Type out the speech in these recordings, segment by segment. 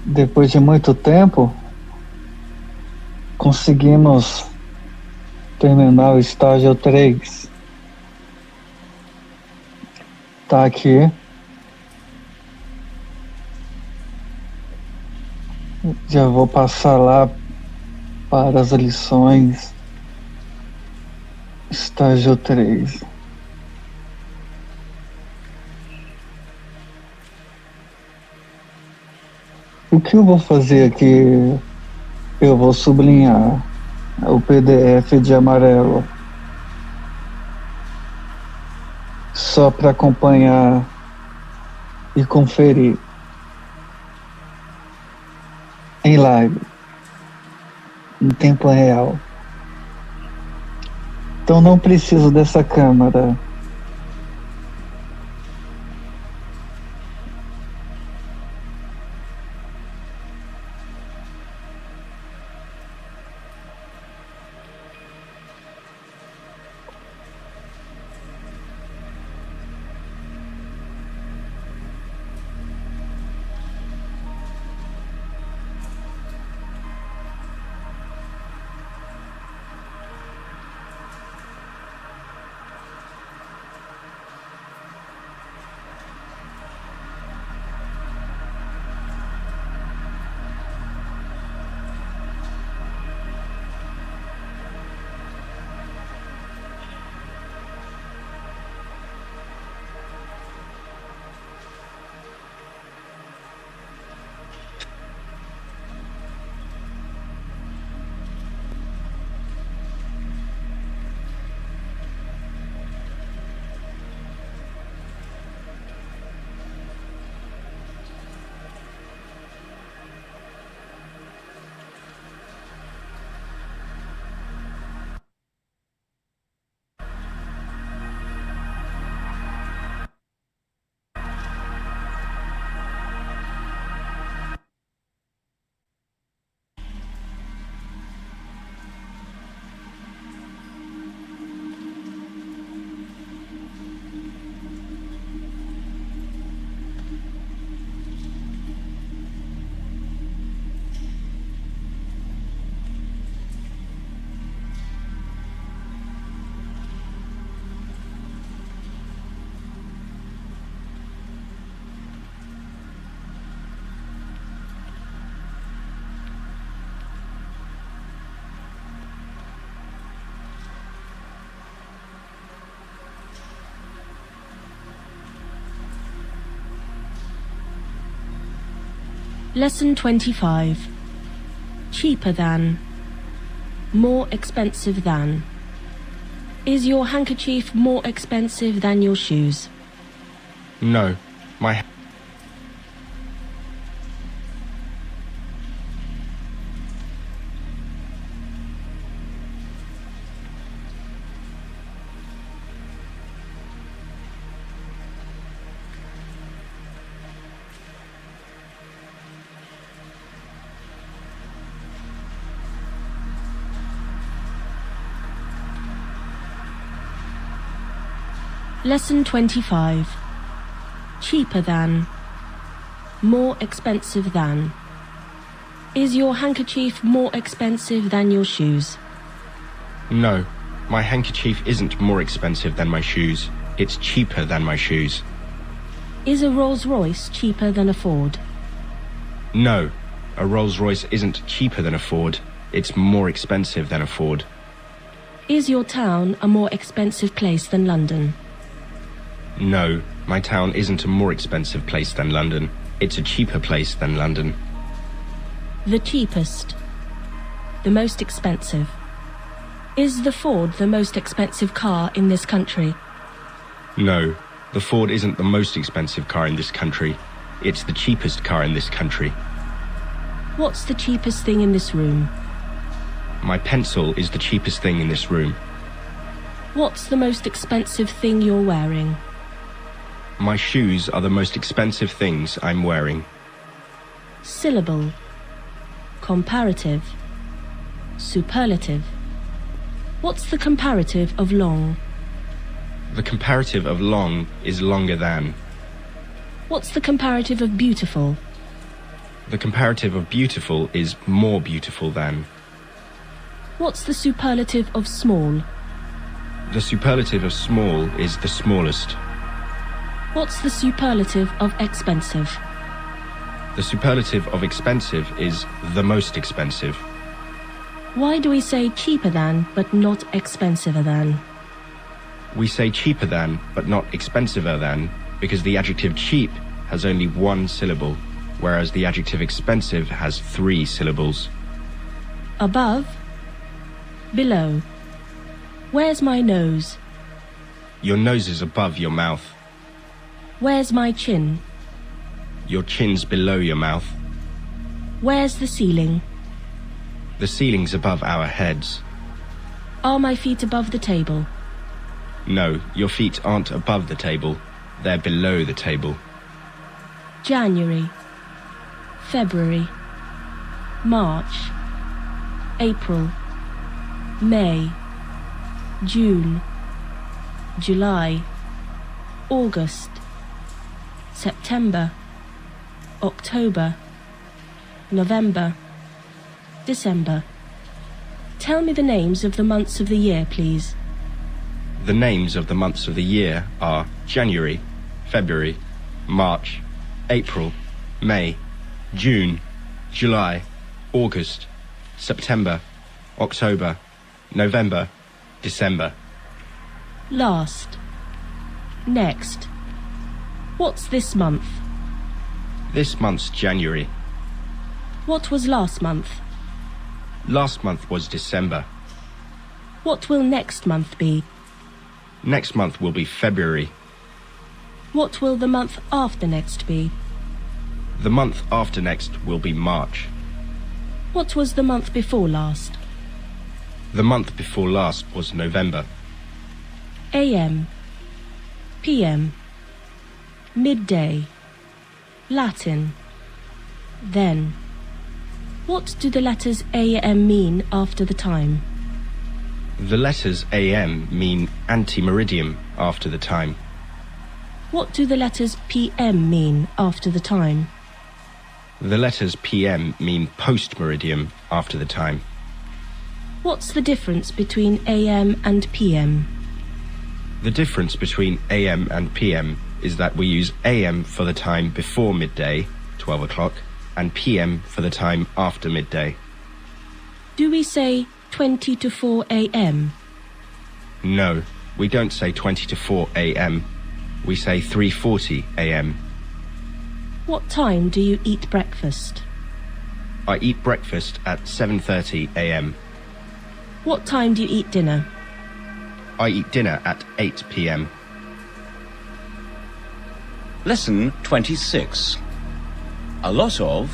Depois de muito tempo, conseguimos terminar o estágio 3. Tá aqui. Já vou passar lá para as lições. Estágio 3. O que eu vou fazer aqui? Eu vou sublinhar o PDF de amarelo, só para acompanhar e conferir em live, em tempo real. Então não preciso dessa câmera. Lesson 25. Cheaper than. More expensive than. Is your handkerchief more expensive than your shoes? No, my... Lesson 25. Cheaper than. More expensive than. Is your handkerchief more expensive than your shoes? No, my handkerchief isn't more expensive than my shoes. It's cheaper than my shoes. Is a Rolls-Royce cheaper than a Ford? No, a Rolls-Royce isn't cheaper than a Ford. It's more expensive than a Ford. Is your town a more expensive place than London? No, my town isn't a more expensive place than London. It's a cheaper place than London. The cheapest. The most expensive. Is the Ford the most expensive car in this country? No, the Ford isn't the most expensive car in this country. It's the cheapest car in this country. What's the cheapest thing in this room? My pencil is the cheapest thing in this room. What's the most expensive thing you're wearing? My shoes are the most expensive things I'm wearing. Syllable. Comparative. Superlative. What's the comparative of long? The comparative of long is longer than. What's the comparative of beautiful? The comparative of beautiful is more beautiful than. What's the superlative of small? The superlative of small is the smallest. What's the superlative of expensive? The superlative of expensive is the most expensive. Why do we say cheaper than, but not expensiver than? We say cheaper than, but not expensiver than, because the adjective cheap has only one syllable, whereas the adjective expensive has 3 syllables. Above, below. Where's my nose? Your nose is above your mouth. Where's my chin? Your chin's below your mouth. Where's the ceiling? The ceiling's above our heads. Are my feet above the table? No, your feet aren't above the table. They're below the table. January, February, March, April, May, June, July, August, September, October, November, December. Tell me the names of the months of the year, please. The names of the months of the year are January, February, March, April, May, June, July, August, September, October, November, December. Last. Next. What's this month? This month's January. What was last month? Last month was December. What will next month be? Next month will be February. What will the month after next be? The month after next will be March. What was the month before last? The month before last was November. AM, PM, midday, Latin, then. What do the letters AM mean after the time? The letters AM mean anti-meridium after the time. What do the letters PM mean after the time? The letters PM mean post-meridium after the time. What's the difference between AM and PM? The difference between AM and PM is that we use AM for the time before midday, 12 o'clock, and PM for the time after midday. Do we say 20 to 4 AM? No, we don't say 20 to 4 AM. We say 3:40 AM. What time do you eat breakfast? I eat breakfast at 7:30 AM. What time do you eat dinner? I eat dinner at 8 PM. Lesson 26. A lot of,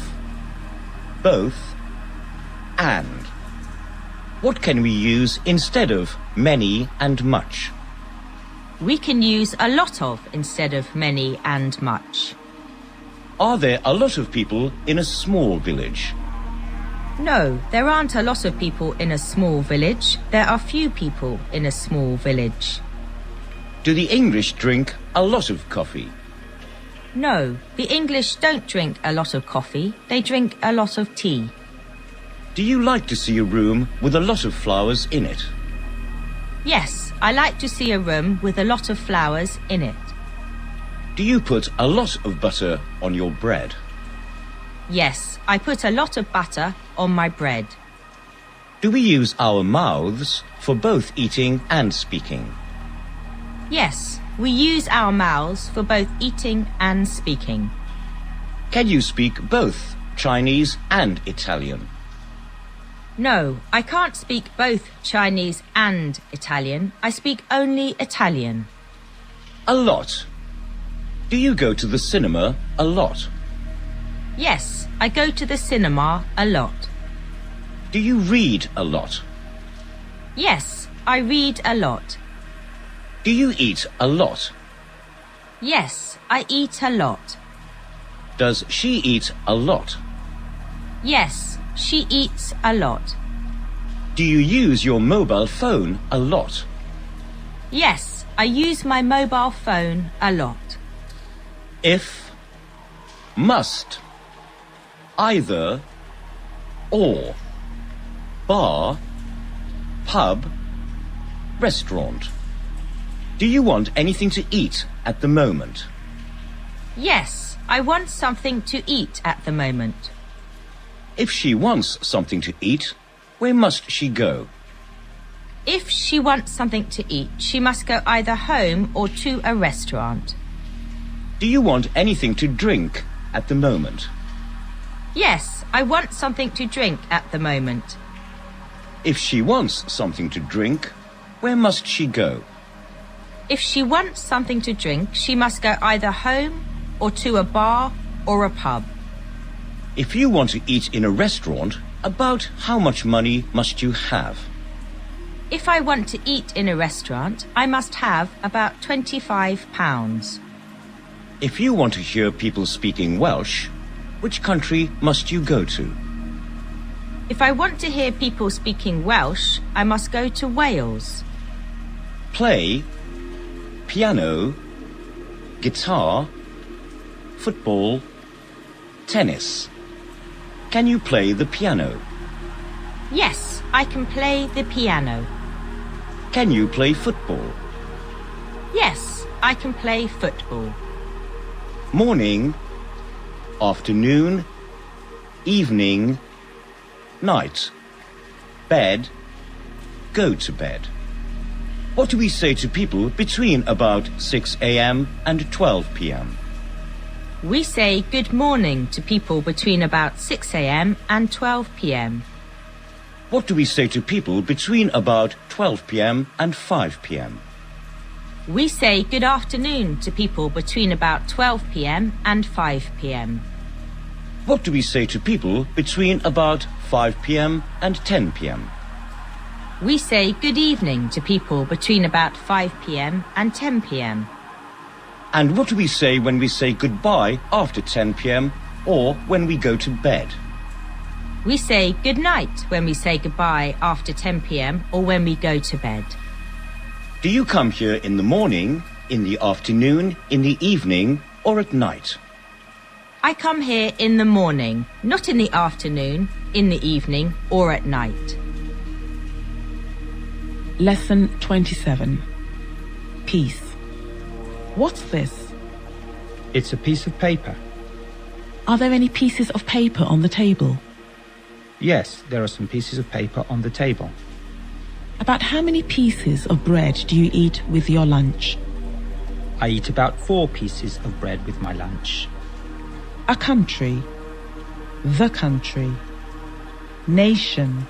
both, and. What can we use instead of many and much? We can use a lot of instead of many and much. Are there a lot of people in a small village? No, there aren't a lot of people in a small village. There are few people in a small village. Do the English drink a lot of coffee? No, the English don't drink a lot of coffee. They drink a lot of tea. Do you like to see a room with a lot of flowers in it? Yes, I like to see a room with a lot of flowers in it. Do you put a lot of butter on your bread? Yes, I put a lot of butter on my bread. Do we use our mouths for both eating and speaking? Yes, we use our mouths for both eating and speaking. Can you speak both Chinese and Italian? No, I can't speak both Chinese and Italian. I speak only Italian. A lot. Do you go to the cinema a lot? Yes, I go to the cinema a lot. Do you read a lot? Yes, I read a lot. Do you eat a lot? Yes, I eat a lot. Does she eat a lot? Yes, she eats a lot. Do you use your mobile phone a lot? Yes, I use my mobile phone a lot. If, must, either, or. Bar, pub, restaurant. Do you want anything to eat at the moment? Yes, I want something to eat at the moment. If she wants something to eat, where must she go? If she wants something to eat, she must go either home or to a restaurant. Do you want anything to drink at the moment? Yes, I want something to drink at the moment. If she wants something to drink, where must she go? If she wants something to drink, she must go either home or to a bar or a pub. If you want to eat in a restaurant, about how much money must you have? If I want to eat in a restaurant, I must have about £25. If you want to hear people speaking Welsh, which country must you go to? If I want to hear people speaking Welsh, I must go to Wales. Play, piano, guitar, football, tennis. Can you play the piano? Yes, I can play the piano. Can you play football? Yes, I can play football. Morning, afternoon, evening, night, bed, go to bed. What do we say to people between about 6 a.m. and 12 p.m.? We say good morning to people between about 6 a.m. and 12 p.m. What do we say to people between about 12 p.m. and 5 p.m.? We say good afternoon to people between about 12 p.m. and 5 p.m. What do we say to people between about 5 p.m. and 10 p.m.? We say good evening to people between about 5 p.m. and 10 p.m. And what do we say when we say goodbye after 10 p.m. or when we go to bed? We say good night when we say goodbye after 10 p.m. or when we go to bed. Do you come here in the morning, in the afternoon, in the evening, or at night? I come here in the morning, not in the afternoon, in the evening, or at night. Lesson 27. Peace. What's this? It's a piece of paper. Are there any pieces of paper on the table? Yes, there are some pieces of paper on the table. About how many pieces of bread do you eat with your lunch? I eat about 4 pieces of bread with my lunch. A country. The country. Nation.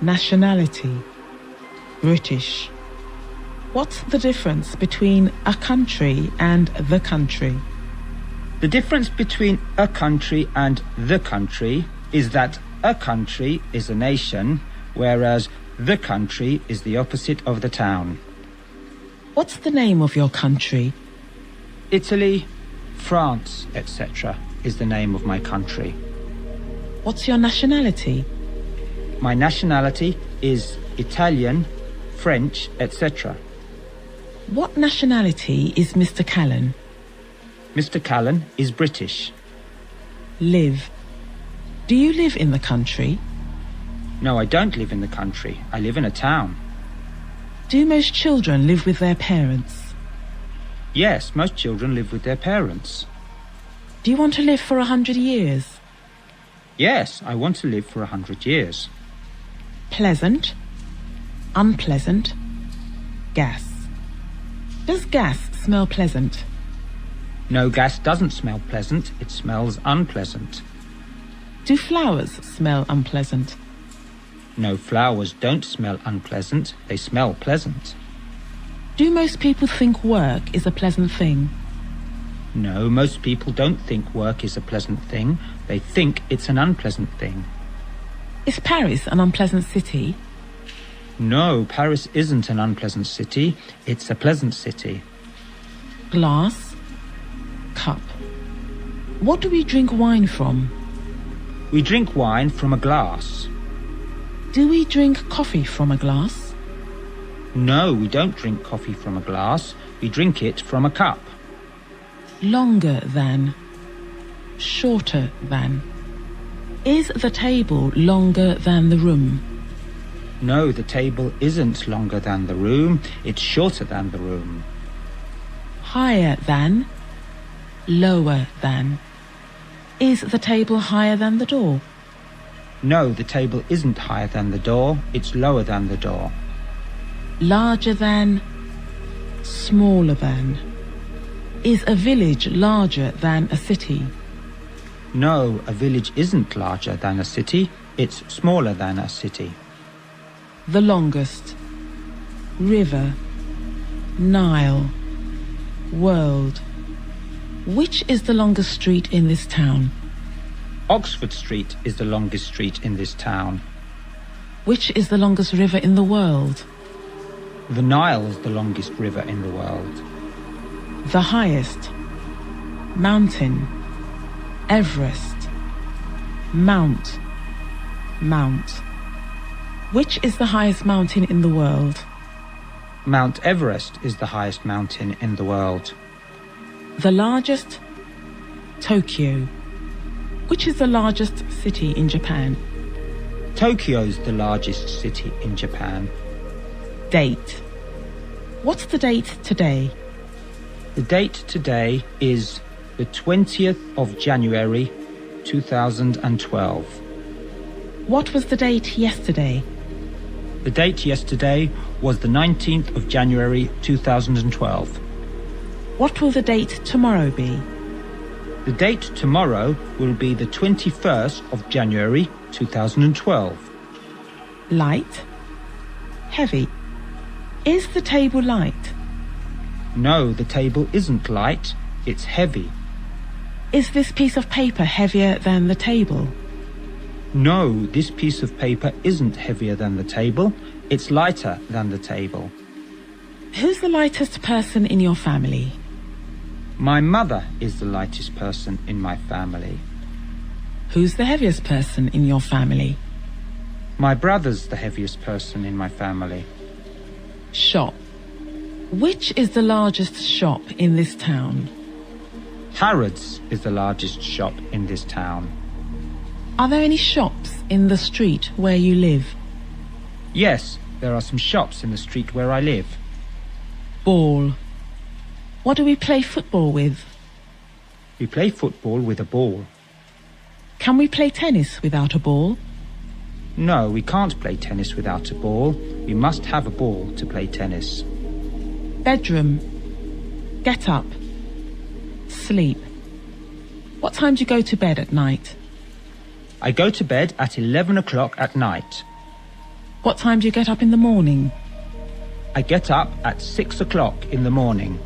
Nationality. British. What's the difference between a country and the country? The difference between a country and the country is that a country is a nation, whereas the country is the opposite of the town. What's the name of your country? Italy, France, etc. is the name of my country. What's your nationality? My nationality is Italian, French, etc. What nationality is Mr. Callan? Mr. Callan is British. Live. Do you live in the country? No, I don't live in the country. I live in a town. Do most children live with their parents? Yes, most children live with their parents. Do you want to live for 100 years? Yes, I want to live for 100 years. Pleasant. Unpleasant. Gas. Does gas smell pleasant? No, gas doesn't smell pleasant. It smells unpleasant. Do flowers smell unpleasant? No, flowers don't smell unpleasant. They smell pleasant. Do most people think work is a pleasant thing? No, most people don't think work is a pleasant thing. They think it's an unpleasant thing. Is Paris an unpleasant city? No, Paris isn't an unpleasant city. It's a pleasant city. Glass. Cup. What do we drink wine from? We drink wine from a glass. Do we drink coffee from a glass? No, we don't drink coffee from a glass. We drink it from a cup. Longer than. Shorter than. Is the table longer than the room? No, the table isn't longer than the room. It's shorter than the room. Higher than, lower than. Is the table higher than the door? No, the table isn't higher than the door. It's lower than the door. Larger than, smaller than. Is a village larger than a city? No, a village isn't larger than a city. It's smaller than a city. The longest. River. Nile. World. Which is the longest street in this town? Oxford Street is the longest street in this town. Which is the longest river in the world? The Nile's the longest river in the world. The highest. Mountain. Everest. Mount. Mount. Which is the highest mountain in the world? Mount Everest is the highest mountain in the world. The largest? Tokyo. Which is the largest city in Japan? Tokyo's the largest city in Japan. Date. What's the date today? The date today is the 20th of January 2012. What was the date yesterday? The date yesterday was the 19th of January 2012. What will the date tomorrow be? The date tomorrow will be the 21st of January 2012. Light. Heavy. Is the table light? No, the table isn't light, it's heavy. Is this piece of paper heavier than the table? No, this piece of paper isn't heavier than the table, it's lighter than the table. Who's the lightest person in your family? My mother is the lightest person in my family. Who's the heaviest person in your family? My brother's the heaviest person in my family. Shop. Which is the largest shop in this town? Harrods is the largest shop in this town. Are there any shops in the street where you live? Yes, there are some shops in the street where I live. Ball. What do we play football with? We play football with a ball. Can we play tennis without a ball? No, we can't play tennis without a ball. We must have a ball to play tennis. Bedroom. Get up. Sleep. What time do you go to bed at night? I go to bed at 11 o'clock at night. What time do you get up in the morning? I get up at 6 o'clock in the morning.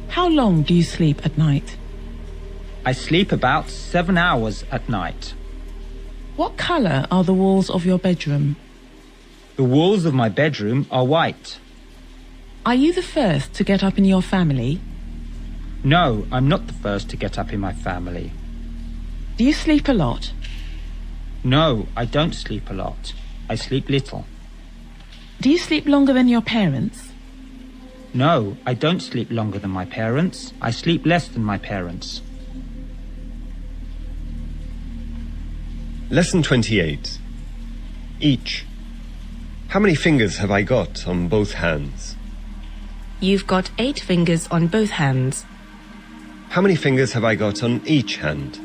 How long do you sleep at night? I sleep about 7 hours at night. What colour are the walls of your bedroom? The walls of my bedroom are white. Are you the first to get up in your family? No, I'm not the first to get up in my family. Do you sleep a lot? No, I don't sleep a lot. I sleep little. Do you sleep longer than your parents? No, I don't sleep longer than my parents. I sleep less than my parents. Lesson 28. Each. How many fingers have I got on both hands? You've got 8 fingers on both hands. How many fingers have I got on each hand?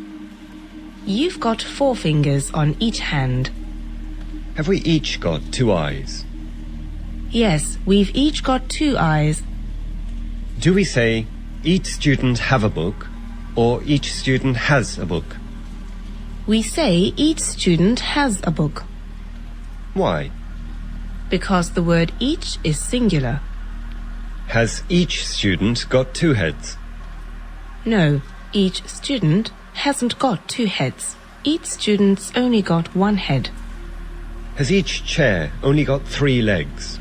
You've got 4 fingers on each hand. Have we each got 2 eyes? Yes, we've each got 2 eyes. Do we say, each student have a book, or each student has a book? We say each student has a book. Why? Because the word each is singular. Has each student got 2 heads? No, each student hasn't got 2 heads. Each student's only got 1 head. Has each chair only got 3 legs?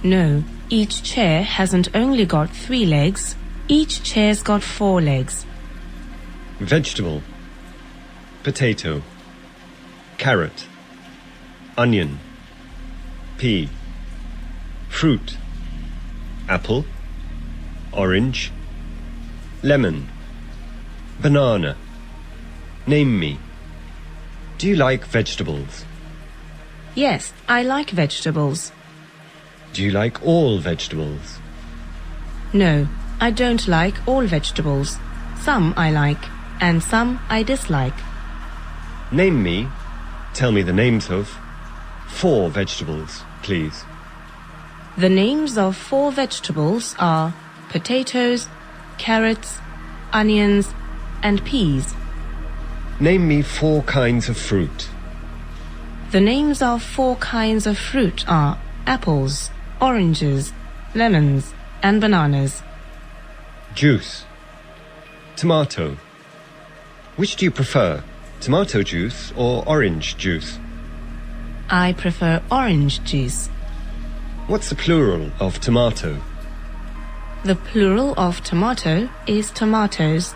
No, each chair hasn't only got 3 legs. Each chair's got 4 legs. Vegetable. Potato. Carrot. Onion. Pea. Fruit. Apple. Orange. Lemon. Banana. Name me. Do you like vegetables? Yes, I like vegetables. Do you like all vegetables? No, I don't like all vegetables. Some I like, and some I dislike. Tell me the names of 4 vegetables, please. The names of 4 vegetables are potatoes, carrots, onions, and peas. Name me 4 kinds of fruit. The names of 4 kinds of fruit are apples, oranges, lemons, and bananas. Juice. Tomato. Which do you prefer, tomato juice or orange juice? I prefer orange juice. What's the plural of tomato? The plural of tomato is tomatoes.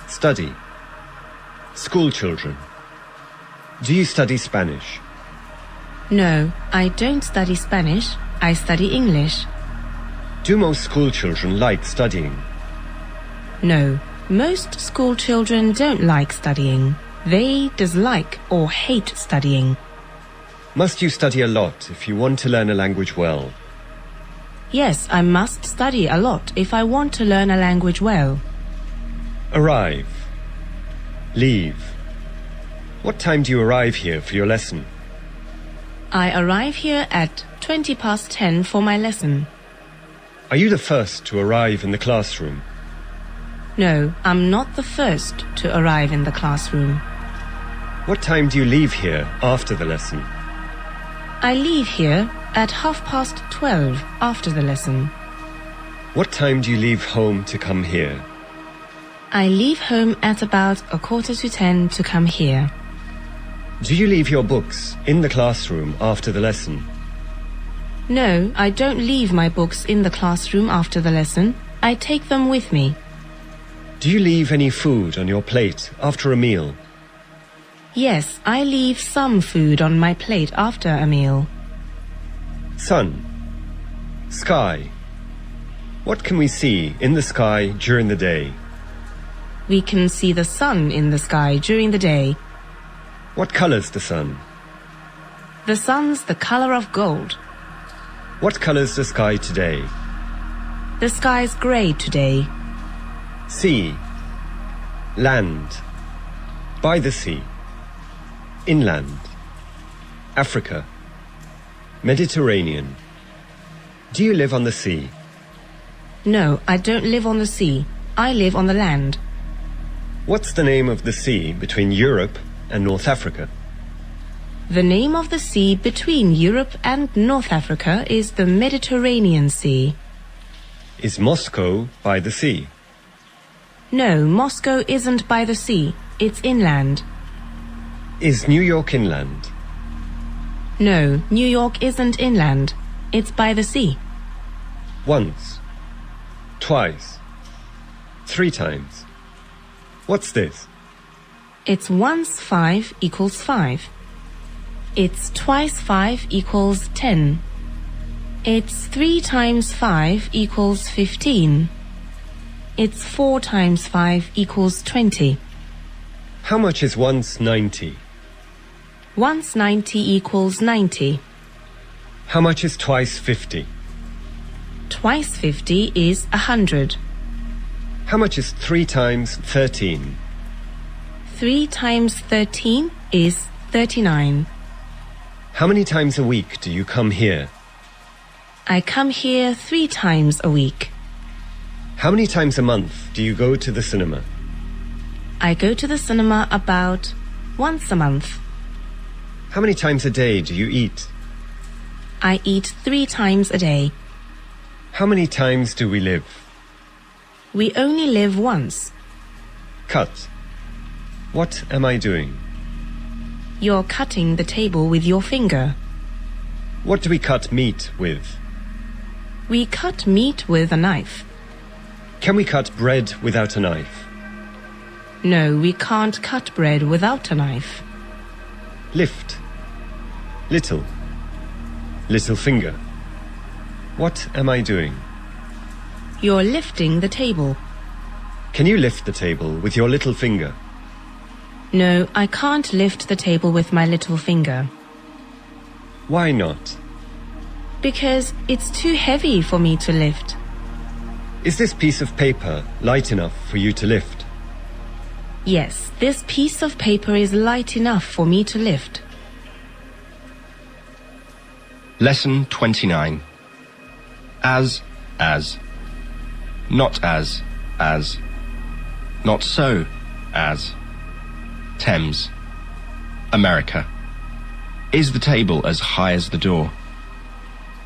Study. School children. Do you study Spanish? No, I don't study Spanish. I study English. Do most school children like studying? No, most school children don't like studying. They dislike or hate studying. Must you study a lot if you want to learn a language well? Yes, I must study a lot if I want to learn a language well. Arrive. Leave. What time do you arrive here for your lesson? I arrive here at 10:20 for my lesson. Are you the first to arrive in the classroom? No, I'm not the first to arrive in the classroom. What time do you leave here after the lesson? I leave here at 12:30 after the lesson. What time do you leave home to come here? I leave home at about 9:45 to come here. Do you leave your books in the classroom after the lesson? No, I don't leave my books in the classroom after the lesson. I take them with me. Do you leave any food on your plate after a meal? Yes, I leave some food on my plate after a meal. Sun. Sky. What can we see in the sky during the day? We can see the sun in the sky during the day. What color's the sun? The sun's the color of gold. What color's the sky today? The sky's gray today. Sea. Land. By the sea. Inland. Africa. Mediterranean. Do you live on the sea? No, I don't live on the sea. I live on the land. What's the name of the sea between Europe and North Africa? The name of the sea between Europe and North Africa is the Mediterranean Sea. Is Moscow by the sea? No, Moscow isn't by the sea. It's inland. Is New York inland? No, New York isn't inland. It's by the sea. Once. Twice. 3 times. What's this? It's once 5 equals 5. It's twice 5 equals 10. It's 3 times 5 equals 15. It's 4 times 5 equals 20. How much is once 90? Once 90 equals 90. How much is twice 50? Twice 50 is 100. How much is 3 times 13? 3 times 13 is 39. How many times a week do you come here? I come here 3 times a week. How many times a month do you go to the cinema? I go to the cinema about once a month. How many times a day do you eat? I eat 3 times a day. How many times do we live? We only live once. Cut. What am I doing? You're cutting the table with your finger. What do we cut meat with? We cut meat with a knife. Can we cut bread without a knife? No, we can't cut bread without a knife. Lift. Little. Little finger. What am I doing? You're lifting the table. Can you lift the table with your little finger? No, I can't lift the table with my little finger. Why not? Because it's too heavy for me to lift. Is this piece of paper light enough for you to lift? Yes, this piece of paper is light enough for me to lift. Lesson 29. As. Not as. Not so, as. Thames. America. Is the table as high as the door?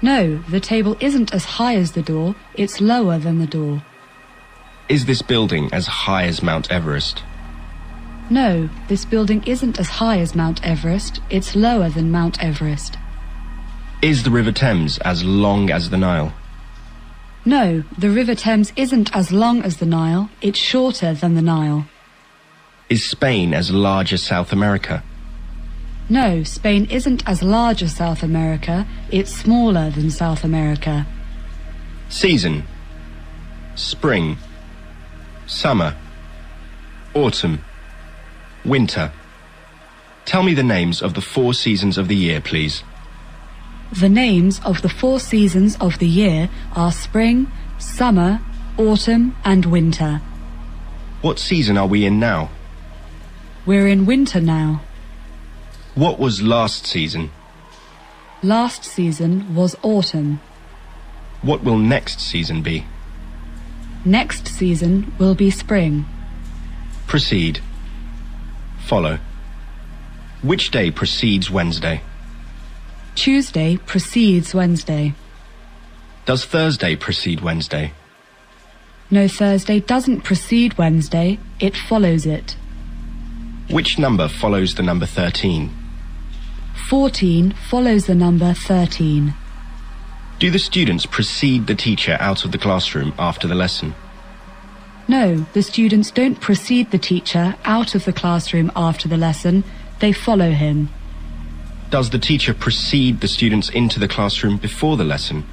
No, the table isn't as high as the door, it's lower than the door. Is this building as high as Mount Everest? No, this building isn't as high as Mount Everest, it's lower than Mount Everest. Is the River Thames as long as the Nile? No, the River Thames isn't as long as the Nile, it's shorter than the Nile. Is Spain as large as South America? No, Spain isn't as large as South America, it's smaller than South America. Season. Spring. Summer. Autumn. Winter. Tell me the names of the 4 seasons of the year, please. The names of the 4 seasons of the year are spring, summer, autumn and winter. What season are we in now? We're in winter now. What was last season? Last season was autumn. What will next season be? Next season will be spring. Proceed. Follow. Which day precedes Wednesday? Tuesday precedes Wednesday. Does Thursday precede Wednesday? No, Thursday doesn't precede Wednesday, it follows it. Which number follows the number 13? 14 follows the number 13. Do the students precede the teacher out of the classroom after the lesson? No, the students don't precede the teacher out of the classroom after the lesson, they follow him. Does the teacher precede the students into the classroom before the lesson?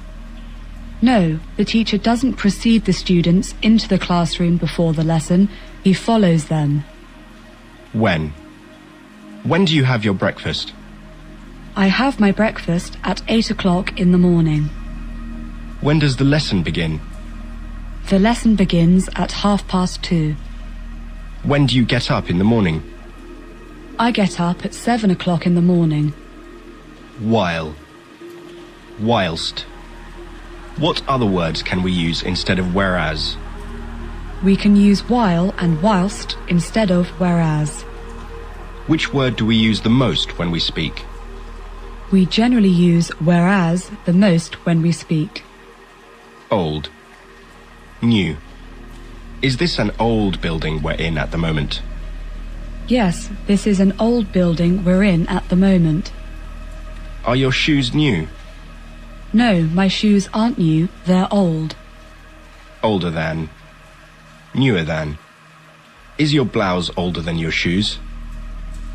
No, the teacher doesn't precede the students into the classroom before the lesson, he follows them. When? When do you have your breakfast? I have my breakfast at 8 o'clock in the morning. When does the lesson begin? The lesson begins at 2:30. When do you get up in the morning? I get up at 7 o'clock in the morning. While. Whilst. What other words can we use instead of whereas? We can use while and whilst instead of whereas. Which word do we use the most when we speak? We generally use whereas the most when we speak. Old. New. Is this an old building we're in at the moment? Yes, this is an old building we're in at the moment. Are your shoes new? No, my shoes aren't new, they're old. Older than. Newer than. Is your blouse older than your shoes?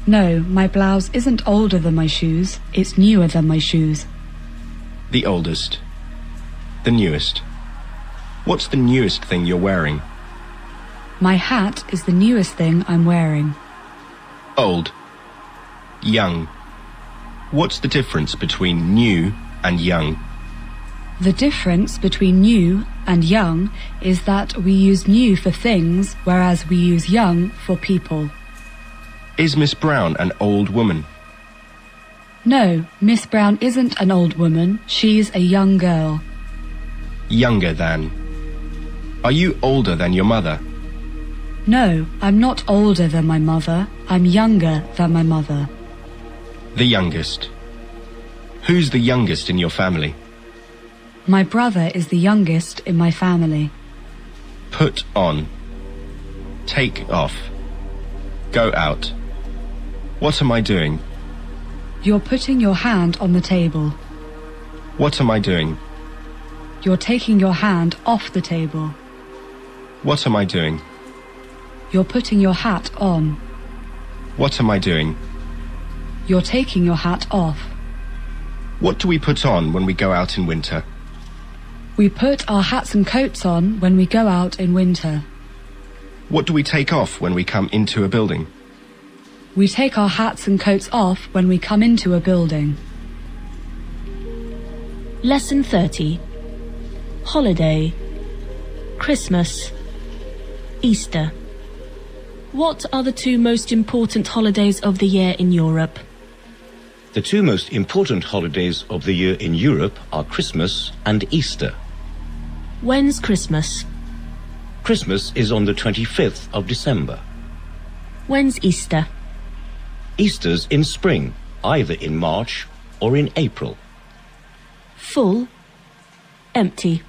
No, my blouse isn't older than my shoes, it's newer than my shoes. The oldest. The newest. What's the newest thing you're wearing? My hat is the newest thing I'm wearing. Old. Young. What's the difference between new and young? The difference between new and young is that we use new for things, whereas we use young for people. Is Miss Brown an old woman? No, Miss Brown isn't an old woman, she's a young girl. Younger than. Are you older than your mother? No, I'm not older than my mother, I'm younger than my mother. The youngest. Who's the youngest in your family? My brother is the youngest in my family. Put on. Take off. Go out. What am I doing? You're putting your hand on the table. What am I doing? You're taking your hand off the table. What am I doing? You're putting your hat on. What am I doing? You're taking your hat off. What do we put on when we go out in winter? We put our hats and coats on when we go out in winter. What do we take off when we come into a building? We take our hats and coats off when we come into a building. Lesson 30. Holiday. Christmas. Easter. What are the two most important holidays of the year in Europe? The two most important holidays of the year in Europe are Christmas and Easter. When's Christmas? Christmas is on the 25th of December. When's Easter? Easter's in spring, either in March or in April. Full. Empty.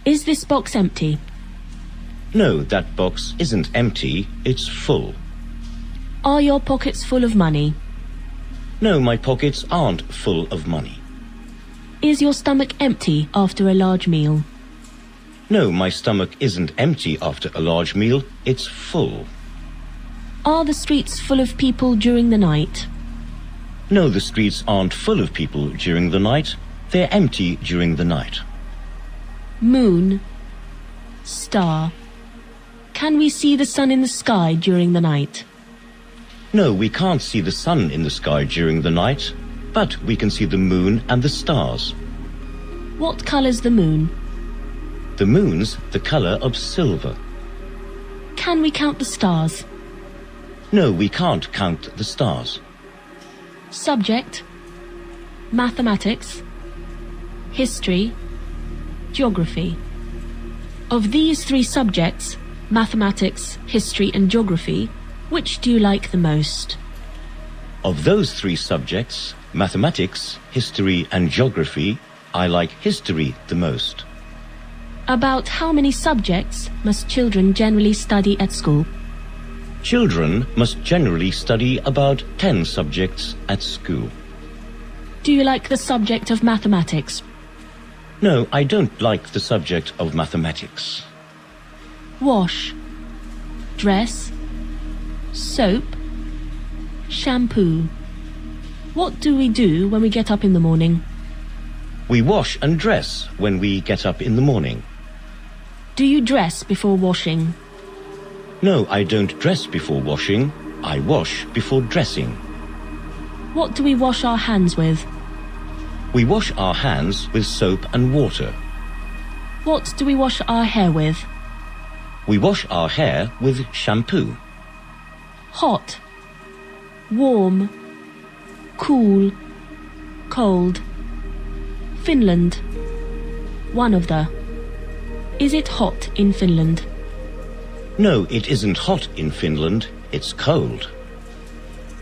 Is this box empty? No, that box isn't empty, it's full. Are your pockets full of money? No, my pockets aren't full of money. Is your stomach empty after a large meal? No, my stomach isn't empty after a large meal, it's full. Are the streets full of people during the night? No, the streets aren't full of people during the night, they're empty during the night. Moon. Star. Can we see the sun in the sky during the night? No, we can't see the sun in the sky during the night, but we can see the moon and the stars. What colour's the moon? The moon's the colour of silver. Can we count the stars? No, we can't count the stars. Subject. Mathematics. History. Geography. Of these three subjects, mathematics, history and geography, which do you like the most? Of those three subjects, mathematics, history and geography, I like history the most. About how many subjects must children generally study at school? Children must generally study about 10 subjects at school. Do you like the subject of mathematics? No, I don't like the subject of mathematics. Wash. Dress. Soap. Shampoo. What do we do when we get up in the morning? We wash and dress when we get up in the morning. Do you dress before washing? No, I don't dress before washing. I wash before dressing. What do we wash our hands with? We wash our hands with soap and water. What do we wash our hair with? We wash our hair with shampoo. Hot. Warm. Cool. Cold. Finland. One of the. Is it hot in Finland? No, it isn't hot in Finland. It's cold.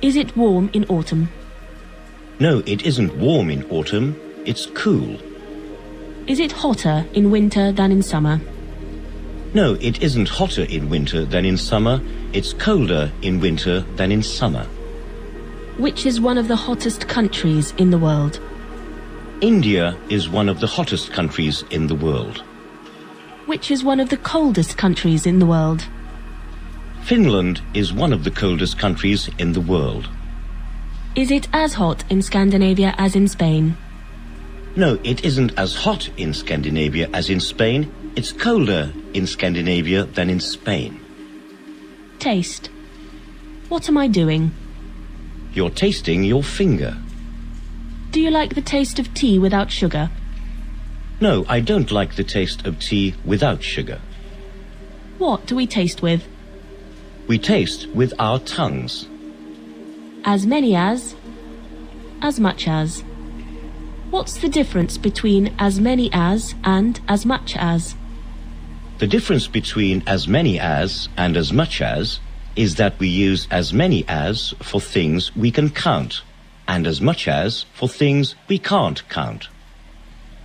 Is it warm in autumn? No, it isn't warm in autumn. It's cool. Is it hotter in winter than in summer? No, it isn't hotter in winter than in summer. It's colder in winter than in summer. Which is one of the hottest countries in the world? India is one of the hottest countries in the world. Which is one of the coldest countries in the world? Finland is one of the coldest countries in the world. Is it as hot in Scandinavia as in Spain? No, it isn't as hot in Scandinavia as in Spain. It's colder in Scandinavia than in Spain. Taste. What am I doing? You're tasting your finger. Do you like the taste of tea without sugar? No, I don't like the taste of tea without sugar. What do we taste with? We taste with our tongues. As many as much as. What's the difference between as many as and as much as? The difference between as many as and as much as is that we use as many as for things we can count, and as much as for things we can't count.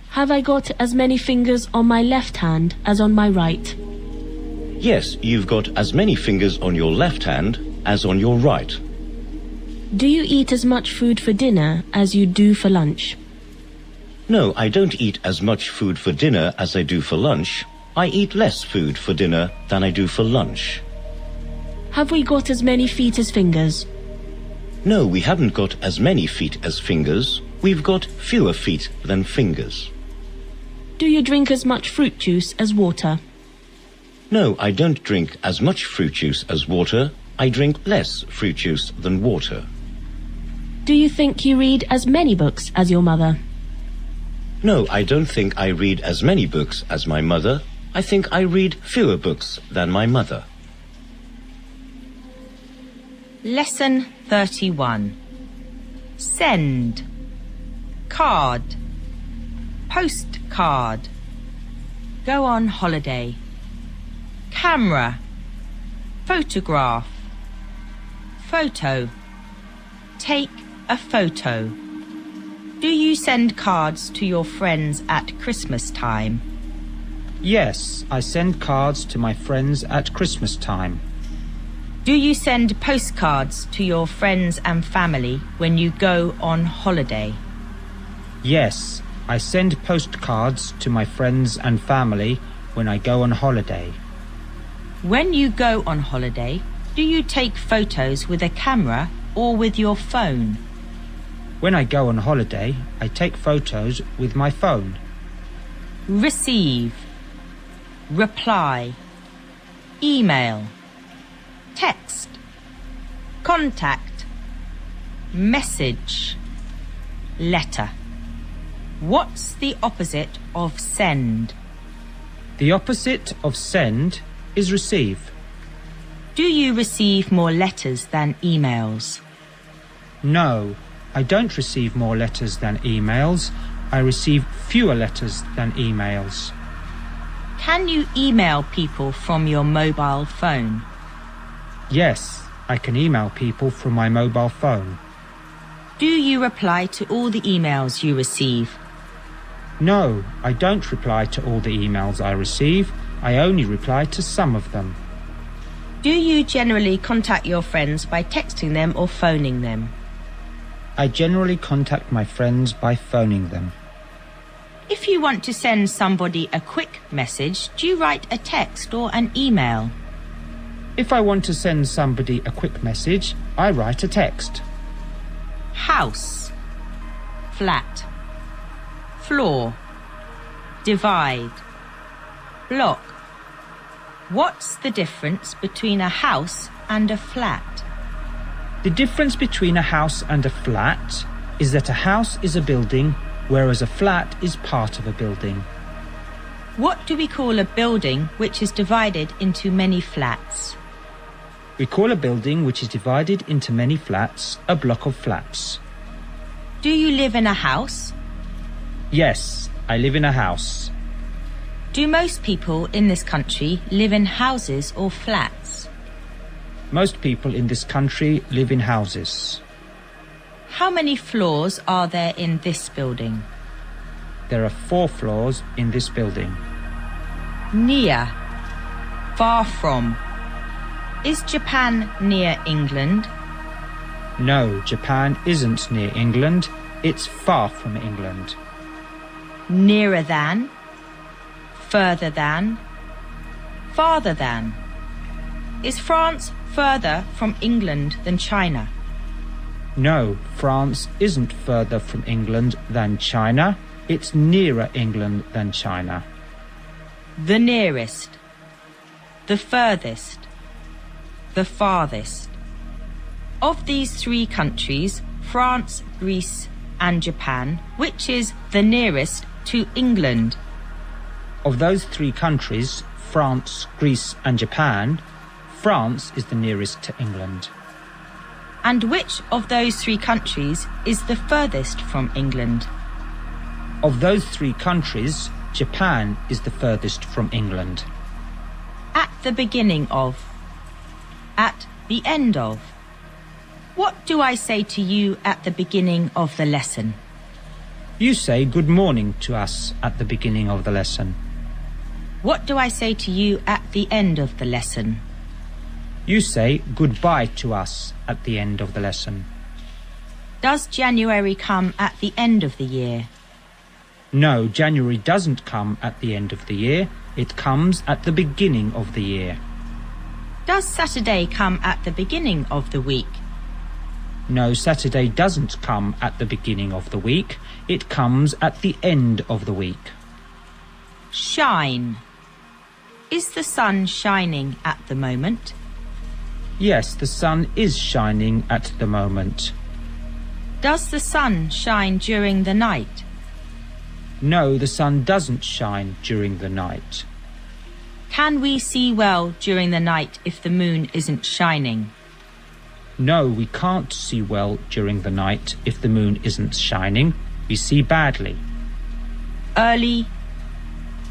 Have I got as many fingers on my left hand as on my right? Yes, you've got as many fingers on your left hand as on your right. Do you eat as much food for dinner as you do for lunch? No, I don't eat as much food for dinner as I do for lunch. I eat less food for dinner than I do for lunch. Have we got as many feet as fingers? No, we haven't got as many feet as fingers. We've got fewer feet than fingers. Do you drink as much fruit juice as water? No, I don't drink as much fruit juice as water. I drink less fruit juice than water. Do you think you read as many books as your mother? No, I don't think I read as many books as my mother. I think I read fewer books than my mother. Lesson 31. Send. Card. Postcard. Go on holiday. Camera. Photograph. Photo. Take a photo. Do you send cards to your friends at Christmas time? Yes, I send cards to my friends at Christmas time. Do you send postcards to your friends and family when you go on holiday? Yes, I send postcards to my friends and family when I go on holiday. When you go on holiday, do you take photos with a camera or with your phone? When I go on holiday, I take photos with my phone. Receive. Reply. Email. Text. Contact. Message. Letter. What's the opposite of send? The opposite of send is receive. Do you receive more letters than emails? No, I don't receive more letters than emails. I receive fewer letters than emails. Can you email people from your mobile phone? Yes, I can email people from my mobile phone. Do you reply to all the emails you receive? No, I don't reply to all the emails I receive. I only reply to some of them. Do you generally contact your friends by texting them or phoning them? I generally contact my friends by phoning them. If you want to send somebody a quick message, do you write a text or an email? If I want to send somebody a quick message, I write a text. House. Flat. Floor. Divide. Block. What's the difference between a house and a flat? The difference between a house and a flat is that a house is a building, whereas a flat is part of a building. What do we call a building which is divided into many flats? We call a building which is divided into many flats a block of flats. Do you live in a house? Yes, I live in a house. Do most people in this country live in houses or flats? Most people in this country live in houses. How many floors are there in this building? There are 4 floors in this building. Near. Far from. Is Japan near England? No, Japan isn't near England. It's far from England. Nearer than. Further than. Farther than. Is France further from England than China? No, France isn't further from England than China. It's nearer England than China. The nearest. The furthest. The farthest. Of these 3 countries, France, Greece and Japan, which is the nearest to England? Of those 3 countries, France, Greece and Japan, France is the nearest to England. And which of those 3 countries is the furthest from England? Of those 3 countries, Japan is the furthest from England. At the beginning of. At the end of. What do I say to you at the beginning of the lesson? You say good morning to us at the beginning of the lesson. What do I say to you at the end of the lesson? You say goodbye to us at the end of the lesson. Does January come at the end of the year? No, January doesn't come at the end of the year. It comes at the beginning of the year. Does Saturday come at the beginning of the week? No, Saturday doesn't come at the beginning of the week. It comes at the end of the week. Shine. Is the sun shining at the moment? Yes, the sun is shining at the moment. Does the sun shine during the night? No, the sun doesn't shine during the night. Can we see well during the night if the moon isn't shining? No, we can't see well during the night if the moon isn't shining. We see badly. Early,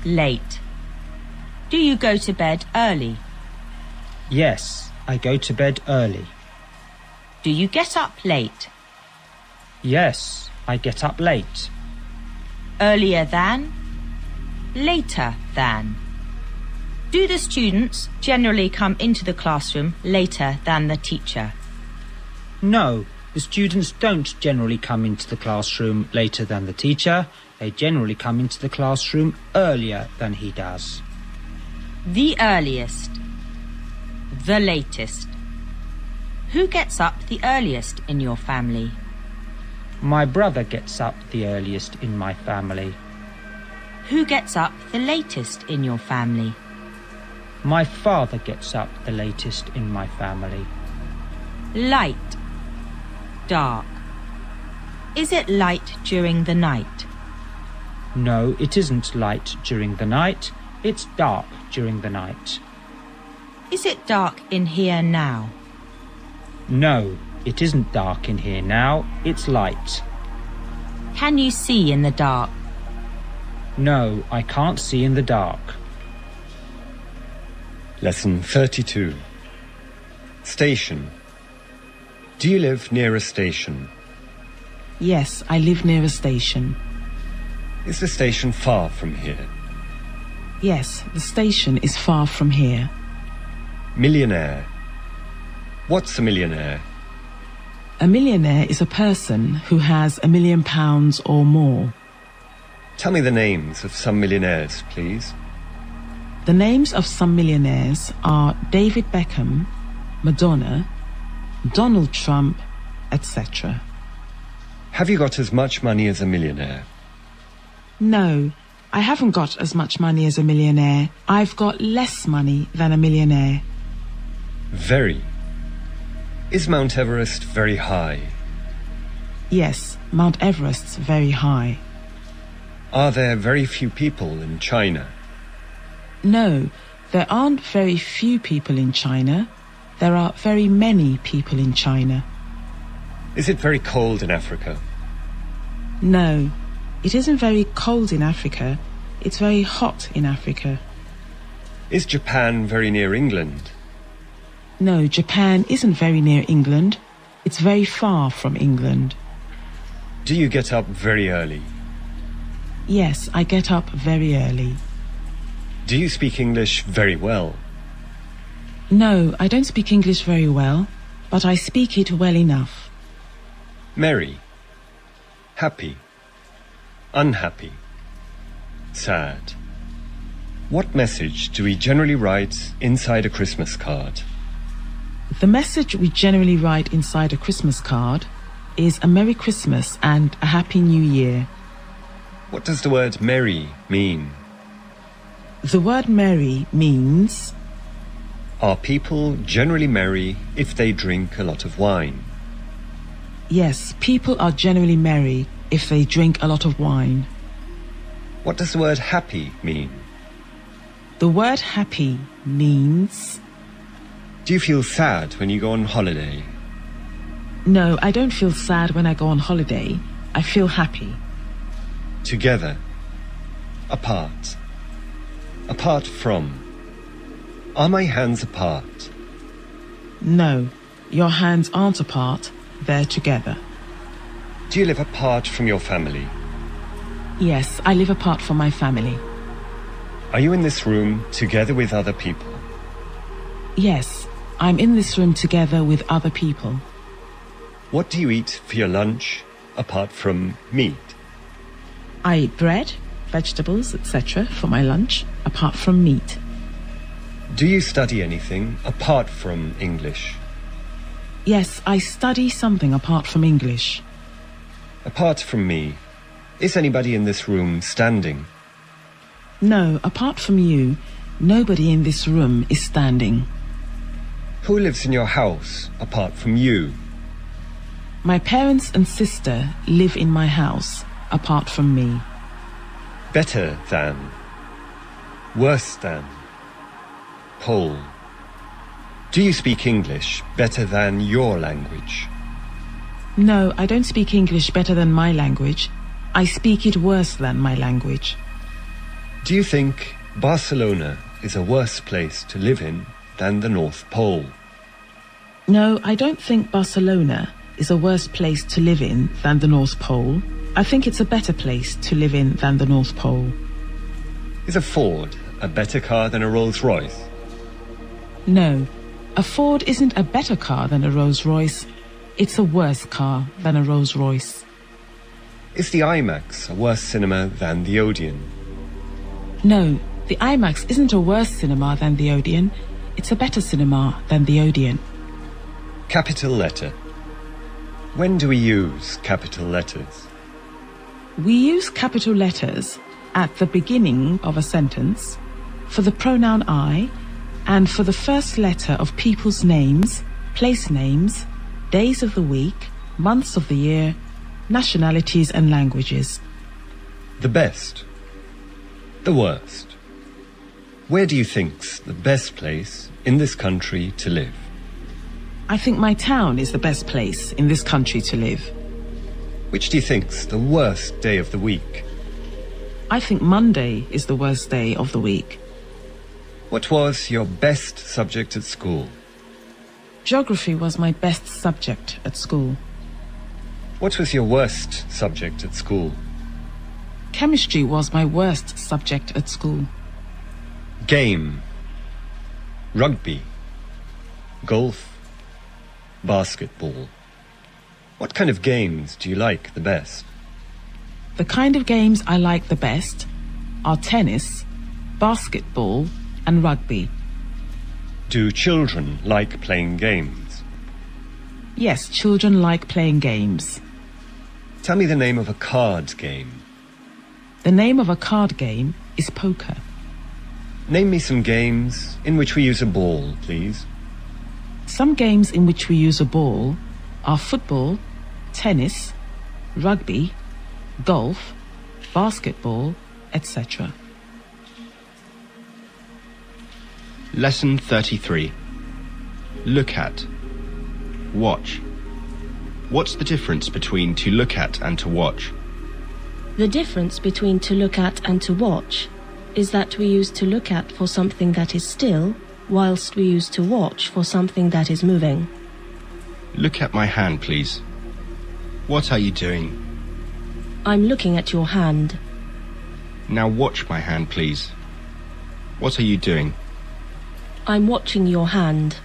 late. Do you go to bed early? Yes, I go to bed early. Do you get up late? Yes, I get up late. Earlier than? Later than? Do the students generally come into the classroom later than the teacher? No, the students don't generally come into the classroom later than the teacher. They generally come into the classroom earlier than he does. The earliest. The latest. Who gets up the earliest in your family? My brother gets up the earliest in my family. Who gets up the latest in your family? My father gets up the latest in my family. Light. Dark. Is it light during the night? No, it isn't light during the night. It's dark during the night. Is it dark in here now? No, it isn't dark in here now. It's light. Can you see in the dark? No, I can't see in the dark. Lesson 32. Station. Do you live near a station? Yes, I live near a station. Is the station far from here? Yes, the station is far from here. Millionaire. What's a millionaire? A millionaire is a person who has £1 million or more. Tell me the names of some millionaires, please. The names of some millionaires are David Beckham, Madonna, Donald Trump, etc. Have you got as much money as a millionaire? No, I haven't got as much money as a millionaire. I've got less money than a millionaire. Very. Is Mount Everest very high? Yes, Mount Everest's very high. Are there very few people in China? No, there aren't very few people in China. There are very many people in China. Is it very cold in Africa? No, it isn't very cold in Africa. It's very hot in Africa. Is Japan very near England? No, Japan isn't very near England. It's very far from England. Do you get up very early? Yes, I get up very early. Do you speak English very well? No, I don't speak English very well, but I speak it well enough. Merry. Happy. Unhappy. Sad. What message do we generally write inside a Christmas card? The message we generally write inside a Christmas card is a Merry Christmas and a Happy New Year. What does the word merry mean? The word merry means... Are people generally merry if they drink a lot of wine? Yes, people are generally merry if they drink a lot of wine. What does the word happy mean? The word happy means... Do you feel sad when you go on holiday? No, I don't feel sad when I go on holiday. I feel happy. Together. Apart. Apart from. Are my hands apart? No, your hands aren't apart. They're together. Do you live apart from your family? Yes, I live apart from my family. Are you in this room together with other people? Yes, I'm in this room together with other people. What do you eat for your lunch apart from meat? I eat bread, vegetables, etc. for my lunch, apart from meat. Do you study anything apart from English? Yes, I study something apart from English. Apart from me, is anybody in this room standing? No, apart from you, nobody in this room is standing. Who lives in your house apart from you? My parents and sister live in my house apart from me. Better than. Worse than. Pole. Do you speak English better than your language? No, I don't speak English better than my language. I speak it worse than my language. Do you think Barcelona is a worse place to live in than the North Pole? No, I don't think Barcelona is a worse place to live in than the North Pole. I think it's a better place to live in than the North Pole. Is a Ford a better car than a Rolls-Royce? No, a Ford isn't a better car than a Rolls-Royce. It's a worse car than a Rolls-Royce. Is the IMAX a worse cinema than the Odeon? No, the IMAX isn't a worse cinema than the Odeon. It's a better cinema than the Odeon. Capital letter. When do we use capital letters? We use capital letters at the beginning of a sentence, for the pronoun I, and for the first letter of people's names, place names, days of the week, months of the year, nationalities and languages. The best. The worst. Where do you think's the best place in this country to live? I think my town is the best place in this country to live. Which do you think's the worst day of the week? I think Monday is the worst day of the week. What was your best subject at school? Geography was my best subject at school. What was your worst subject at school? Chemistry was my worst subject at school. Game. Rugby. Golf. Basketball. What kind of games do you like the best? The kind of games I like the best are tennis, basketball, and rugby. Do children like playing games? Yes, children like playing games. Tell me the name of a card game. The name of a card game is poker. Name me some games in which we use a ball, please. Some games in which we use a ball are football, tennis, rugby, golf, basketball, etc. Lesson 33. Look at. Watch. What's the difference between to look at and to watch? The difference between to look at and to watch is that we use to look at for something that is still, whilst we use to watch for something that is moving. Look at my hand, please. What are you doing? I'm looking at your hand. Now watch my hand, please. What are you doing? I'm watching your hand.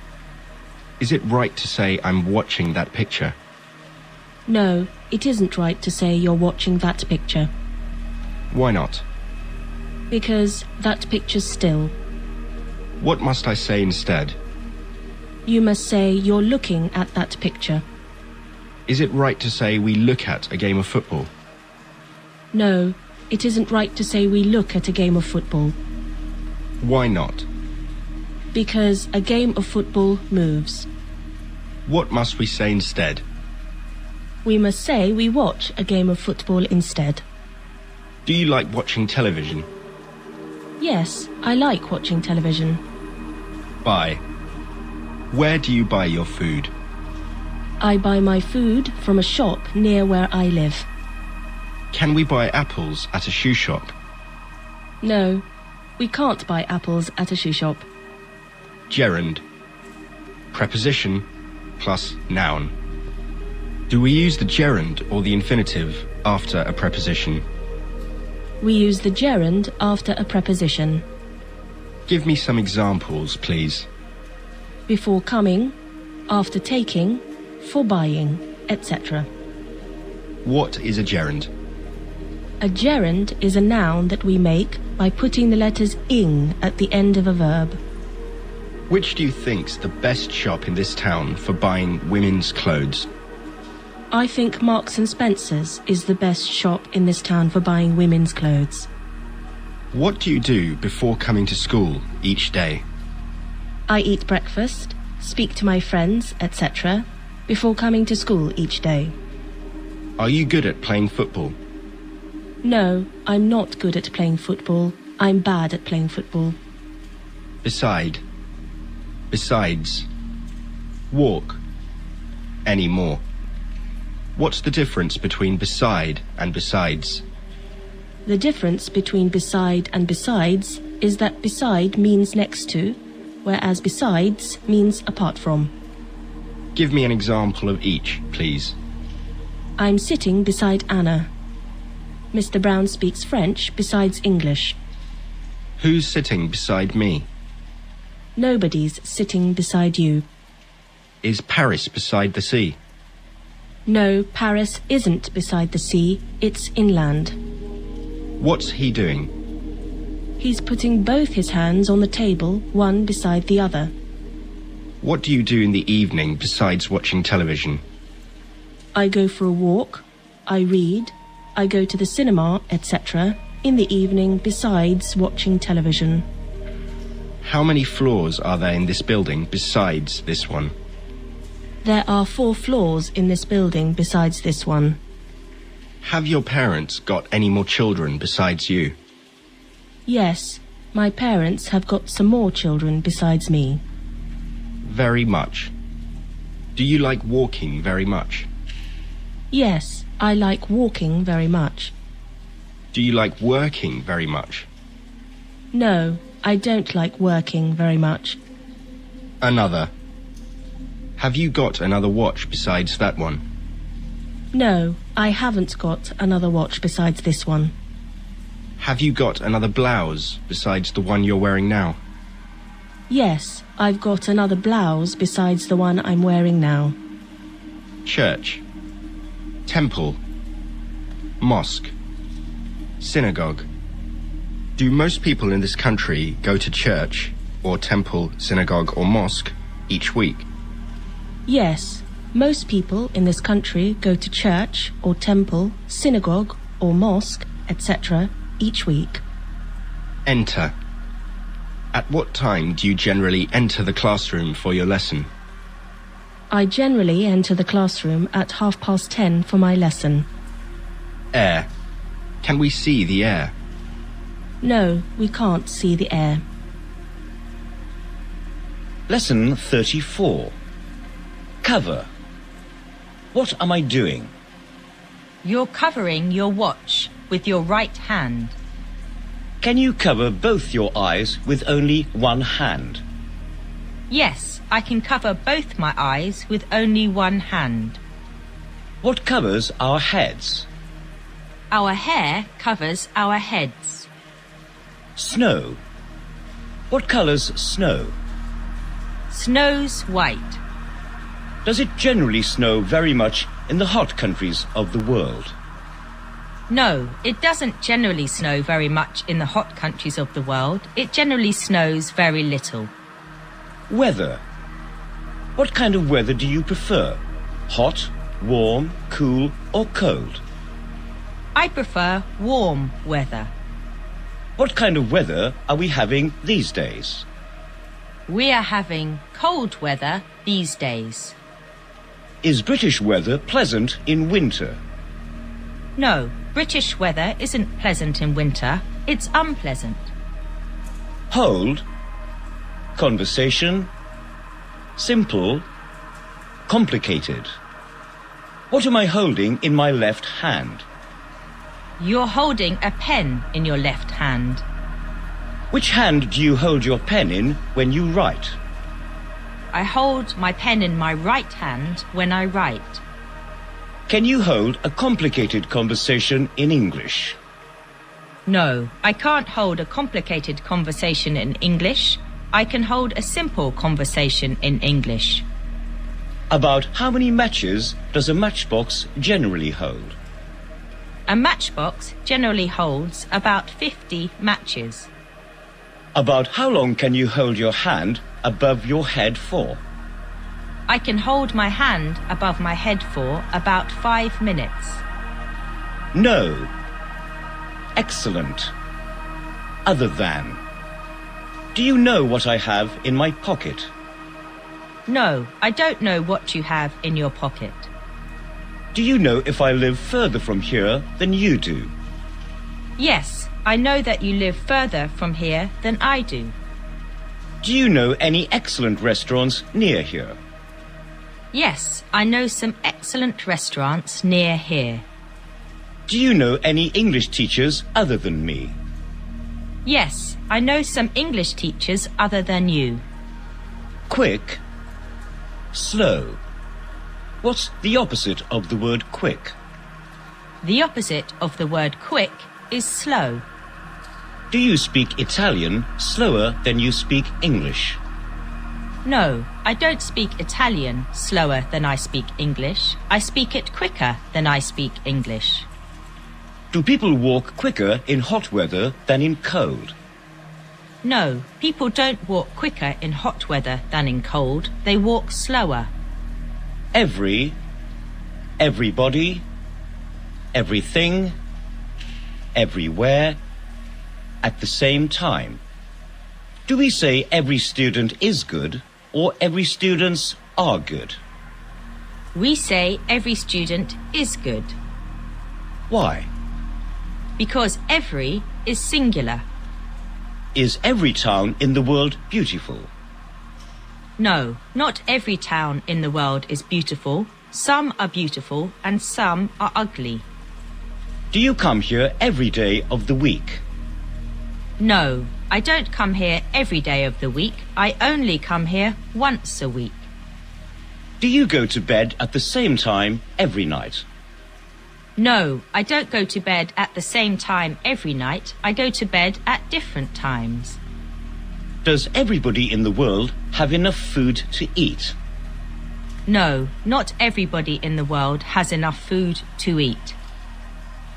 Is it right to say I'm watching that picture? No, it isn't right to say you're watching that picture. Why not? Because that picture's still. What must I say instead? You must say you're looking at that picture. Is it right to say we look at a game of football? No, it isn't right to say we look at a game of football. Why not? Because a game of football moves. What must we say instead? We must say we watch a game of football instead. Do you like watching television? Yes, I like watching television. Buy. Where do you buy your food? I buy my food from a shop near where I live. Can we buy apples at a shoe shop? No, we can't buy apples at a shoe shop. Gerund. Preposition plus noun. Do we use the gerund or the infinitive after a preposition? We use the gerund after a preposition. Give me some examples, please. Before coming, after taking, for buying, etc. What is a gerund? A gerund is a noun that we make by putting the letters ing at the end of a verb. Which do you think's the best shop in this town for buying women's clothes? I think Marks and Spencer's is the best shop in this town for buying women's clothes. What do you do before coming to school each day? I eat breakfast, speak to my friends, etc., before coming to school each day. Are you good at playing football? No, I'm not good at playing football. I'm bad at playing football. Besides. Walk. Any more. What's the difference between beside and besides? The difference between beside and besides is that beside means next to, whereas besides means apart from. Give me an example of each, please. I'm sitting beside Anna. Mr. Brown speaks French besides English. Who's sitting beside me? Nobody's sitting beside you. Is Paris beside the sea? No, Paris isn't beside the sea, it's inland. What's he doing? He's putting both his hands on the table, one beside the other. What do you do in the evening besides watching television? I go for a walk, I read, I go to the cinema, etc., in the evening besides watching television. How many floors are there in this building besides this one? There are 4 floors in this building besides this one. Have your parents got any more children besides you? Yes, my parents have got some more children besides me. Very much. Do you like walking very much? Yes, I like walking very much. Do you like working very much? No, I don't like working very much. Another. Have you got another watch besides that one? No, I haven't got another watch besides this one. Have you got another blouse besides the one you're wearing now? Yes, I've got another blouse besides the one I'm wearing now. Church. Temple. Mosque. Synagogue. Do most people in this country go to church, or temple, synagogue or mosque each week? Yes, most people in this country go to church or temple, synagogue or mosque, etc. each week. Enter. At what time do you generally enter the classroom for your lesson? I generally enter the classroom at 10:30 for my lesson. Air. Can we see the air? No, we can't see the air. Lesson 34. Cover. What am I doing? You're covering your watch with your right hand. Can you cover both your eyes with only one hand? Yes, I can cover both my eyes with only one hand. What covers our heads? Our hair covers our heads. Snow. What colours snow? Snow's white. Does it generally snow very much in the hot countries of the world? No, it doesn't generally snow very much in the hot countries of the world. It generally snows very little. Weather. What kind of weather do you prefer? Hot, warm, cool or cold? I prefer warm weather. What kind of weather are we having these days? We are having cold weather these days. Is British weather pleasant in winter? No, British weather isn't pleasant in winter. It's unpleasant. Hold. Conversation. Simple. Complicated. What am I holding in my left hand? You're holding a pen in your left hand. Which hand do you hold your pen in when you write? I hold my pen in my right hand when I write. Can you hold a complicated conversation in English? No, I can't hold a complicated conversation in English. I can hold a simple conversation in English. About how many matches does a matchbox generally hold? A matchbox generally holds about 50 matches. About how long can you hold your hand above your head for? I can hold my hand above my head for about 5 minutes. No. Excellent. Other than. Do you know what I have in my pocket? No, I don't know what you have in your pocket. Do you know if I live further from here than you do? Yes, I know that you live further from here than I do. Do you know any excellent restaurants near here? Yes, I know some excellent restaurants near here. Do you know any English teachers other than me? Yes, I know some English teachers other than you. Quick? Slow. What's the opposite of the word quick? The opposite of the word quick is slow. Do you speak Italian slower than you speak English? No, I don't speak Italian slower than I speak English. I speak it quicker than I speak English. Do people walk quicker in hot weather than in cold? No, people don't walk quicker in hot weather than in cold. They walk slower. Everybody, everything, everywhere, at the same time. Do we say every student is good or every students are good? We say every student is good. Why? Because every is singular. Is every town in the world beautiful? No, not every town in the world is beautiful. Some are beautiful and some are ugly. Do you come here every day of the week? No, I don't come here every day of the week. I only come here once a week. Do you go to bed at the same time every night? No, I don't go to bed at the same time every night. I go to bed at different times. Does everybody in the world have enough food to eat? No, not everybody in the world has enough food to eat.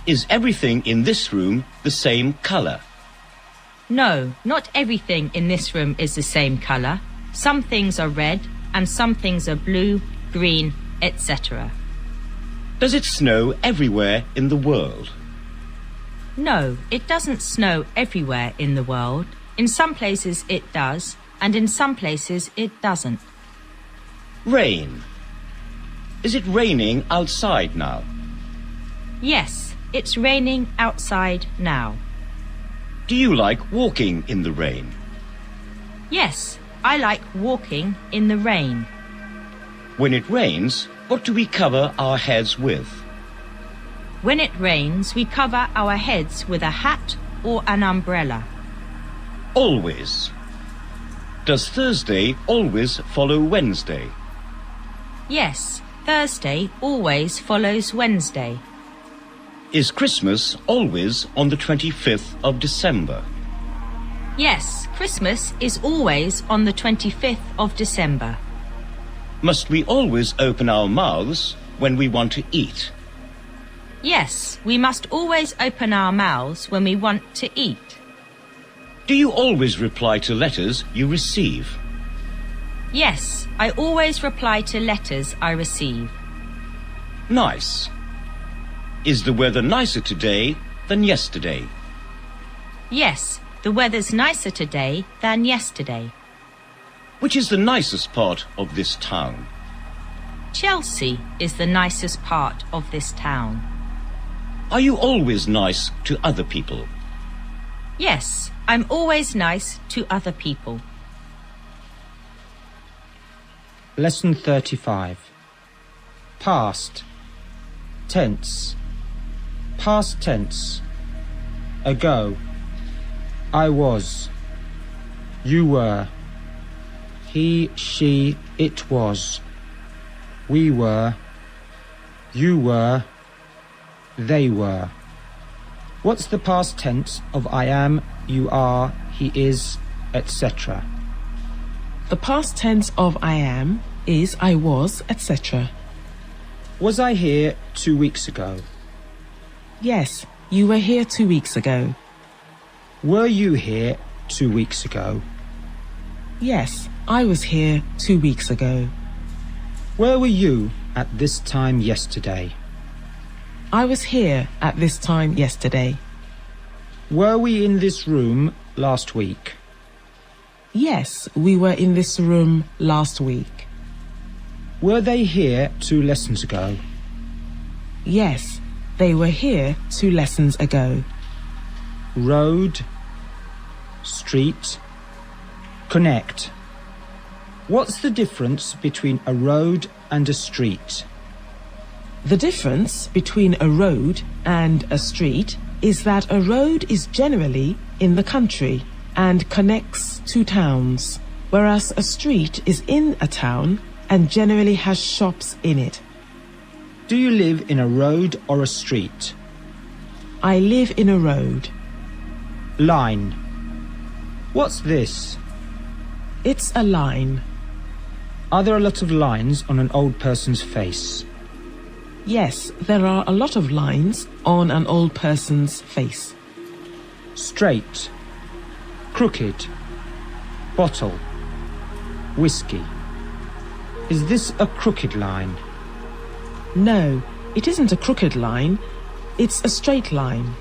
Is everything in this room the same colour? No, not everything in this room is the same colour. Some things are red and some things are blue, green, etc. Does it snow everywhere in the world? No, it doesn't snow everywhere in the world. In some places it does, and in some places it doesn't. Rain. Is it raining outside now? Yes, it's raining outside now. Do you like walking in the rain? Yes, I like walking in the rain. When it rains, what do we cover our heads with? When it rains, we cover our heads with a hat or an umbrella. Always. Does Thursday always follow Wednesday? Yes, Thursday always follows Wednesday. Is Christmas always on the 25th of December? Yes, Christmas is always on the 25th of December. Must we always open our mouths when we want to eat? Yes, we must always open our mouths when we want to eat. Do you always reply to letters you receive? Yes, I always reply to letters I receive. Nice. Is the weather nicer today than yesterday? Yes, the weather's nicer today than yesterday. Which is the nicest part of this town? Chelsea is the nicest part of this town. Are you always nice to other people? Yes, I'm always nice to other people. Lesson 35. Past. Tense. Past tense. Ago. I was. You were. He, she, it was. We were. You were. They were. What's the past tense of I am, you are, he is, etc.? The past tense of I am is I was, etc. Was I here 2 weeks ago? Yes, you were here 2 weeks ago. Were you here 2 weeks ago? Yes, I was here 2 weeks ago. Where were you at this time yesterday? I was here at this time yesterday. Were we in this room last week? Yes, we were in this room last week. Were they here 2 lessons ago? Yes, they were here 2 lessons ago. Road, street, connect. What's the difference between a road and a street? The difference between a road and a street is that a road is generally in the country and connects 2 towns, whereas a street is in a town and generally has shops in it. Do you live in a road or a street? I live in a road. Line. What's this? It's a line. Are there a lot of lines on an old person's face? Yes, there are a lot of lines on an old person's face. Straight, crooked, bottle, whiskey. Is this a crooked line? No, it isn't a crooked line. It's a straight line.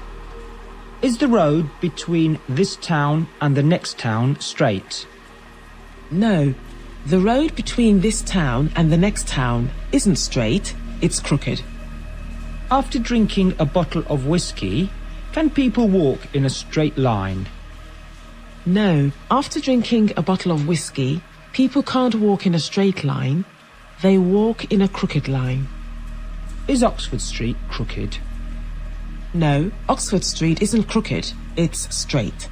Is the road between this town and the next town straight? No, the road between this town and the next town isn't straight, it's crooked. After drinking a bottle of whiskey, can people walk in a straight line? No, after drinking a bottle of whiskey, people can't walk in a straight line. They walk in a crooked line. Is Oxford Street crooked? No, Oxford Street isn't crooked, it's straight.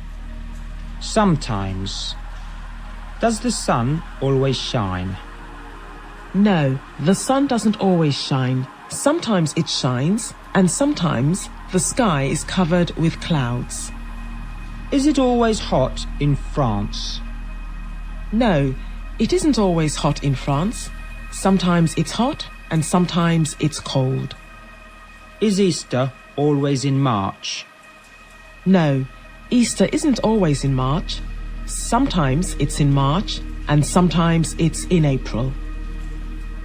Sometimes. Does the sun always shine? No, the sun doesn't always shine. Sometimes it shines, and sometimes the sky is covered with clouds. Is it always hot in France? No, it isn't always hot in France. Sometimes it's hot, and sometimes it's cold. Is Easter always in March? No, Easter isn't always in March. Sometimes it's in March, and sometimes it's in April.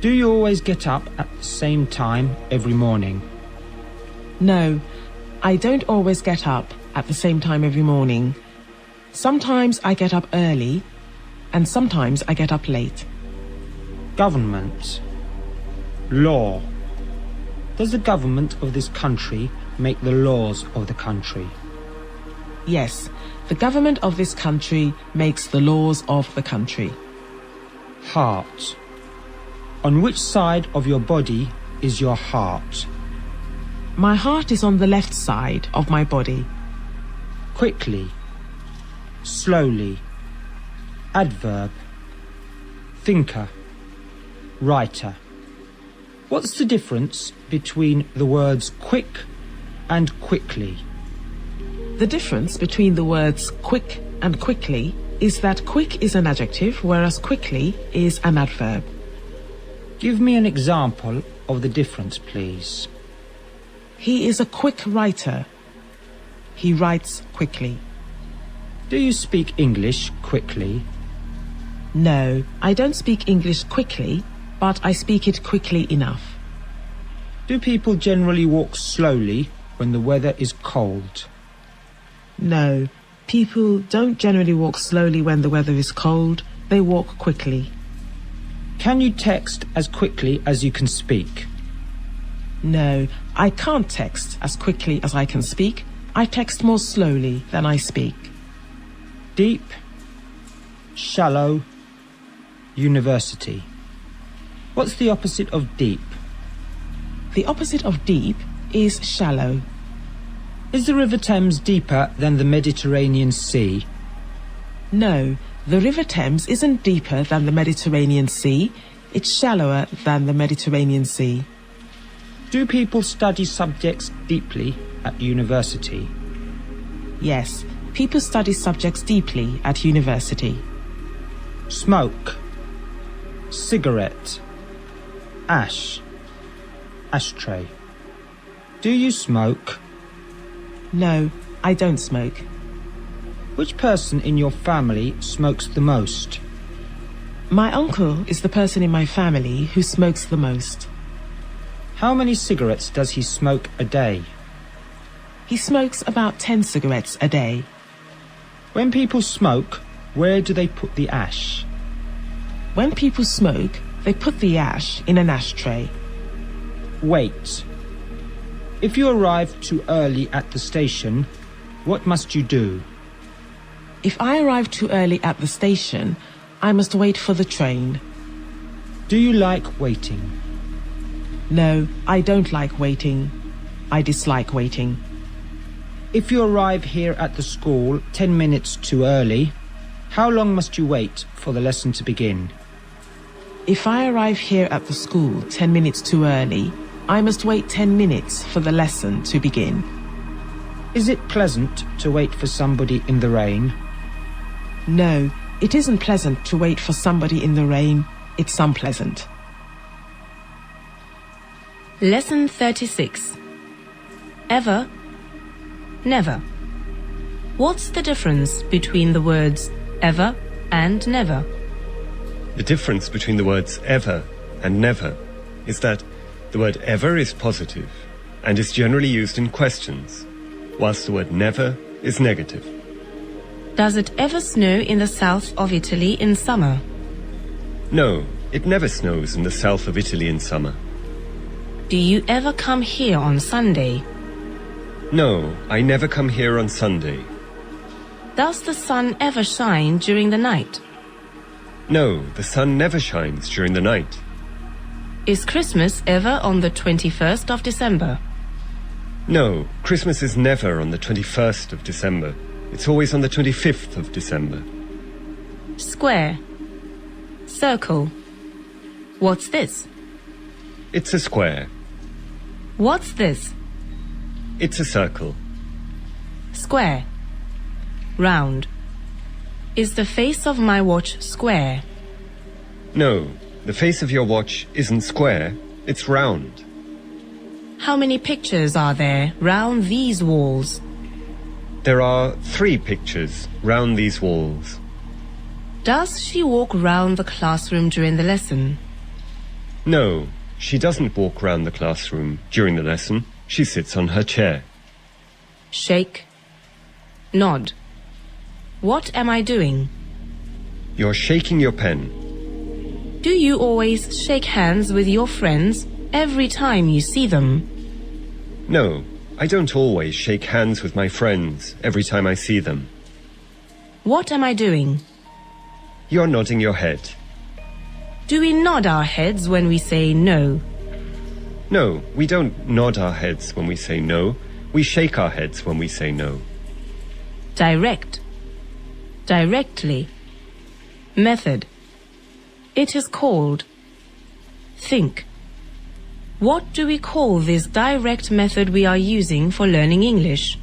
Do you always get up at the same time every morning? No, I don't always get up at the same time every morning. Sometimes I get up early, and sometimes I get up late. Government. Law. Does the government of this country make the laws of the country? Yes, the government of this country makes the laws of the country. Heart. On which side of your body is your heart? My heart is on the left side of my body. Quickly. Slowly. Adverb. Thinker. Writer. What's the difference between the words quick and quickly? The difference between the words quick and quickly is that quick is an adjective, whereas quickly is an adverb. Give me an example of the difference, please. He is a quick writer. He writes quickly. Do you speak English quickly? No, I don't speak English quickly, but I speak it quickly enough. Do people generally walk slowly when the weather is cold? No, people don't generally walk slowly when the weather is cold. They walk quickly. Can you text as quickly as you can speak? No, I can't text as quickly as I can speak. I text more slowly than I speak. Deep, shallow, university. What's the opposite of deep? The opposite of deep is shallow. Is the River Thames deeper than the Mediterranean Sea? No, the River Thames isn't deeper than the Mediterranean Sea. It's shallower than the Mediterranean Sea. Do people study subjects deeply at university? Yes, people study subjects deeply at university. Smoke. Cigarette. Ash. Ashtray. Do you smoke? No, I don't smoke. Which person in your family smokes the most? My uncle is the person in my family who smokes the most. How many cigarettes does he smoke a day? He smokes about 10 cigarettes a day. When people smoke, where do they put the ash? When people smoke, They put the ash in an ashtray. Wait. If you arrive too early at the station, what must you do? If I arrive too early at the station, I must wait for the train. Do you like waiting? No, I don't like waiting. I dislike waiting. If you arrive here at the school 10 minutes too early, how long must you wait for the lesson to begin? If I arrive here at the school 10 minutes too early, I must wait 10 minutes for the lesson to begin. Is it pleasant to wait for somebody in the rain? No, it isn't pleasant to wait for somebody in the rain. It's unpleasant. Lesson 36. Ever, never. What's the difference between the words ever and never? The difference between the words ever and never is that the word ever is positive and is generally used in questions, whilst the word never is negative. Does it ever snow in the south of Italy in summer? No, it never snows in the south of Italy in summer. Do you ever come here on Sunday? No, I never come here on Sunday. Does the sun ever shine during the night? No, the sun never shines during the night. Is Christmas ever on the 21st of December? No, Christmas is never on the 21st of December. It's always on the 25th of December. Square. Circle. What's this? It's a square. What's this? It's a circle. Square. Round. Is the face of my watch square? No, the face of your watch isn't square, it's round. How many pictures are there round these walls? There are 3 pictures round these walls. Does she walk round the classroom during the lesson? No, she doesn't walk round the classroom during the lesson. She sits on her chair. Shake. Nod. What am I doing? You're shaking your pen. Do you always shake hands with your friends every time you see them? No, I don't always shake hands with my friends every time I see them. What am I doing? You're nodding your head. Do we nod our heads when we say no? No, we don't nod our heads when we say no. We shake our heads when we say no. Direct. Directly. Method. It is called. Think. What do we call this direct method we are using for learning English?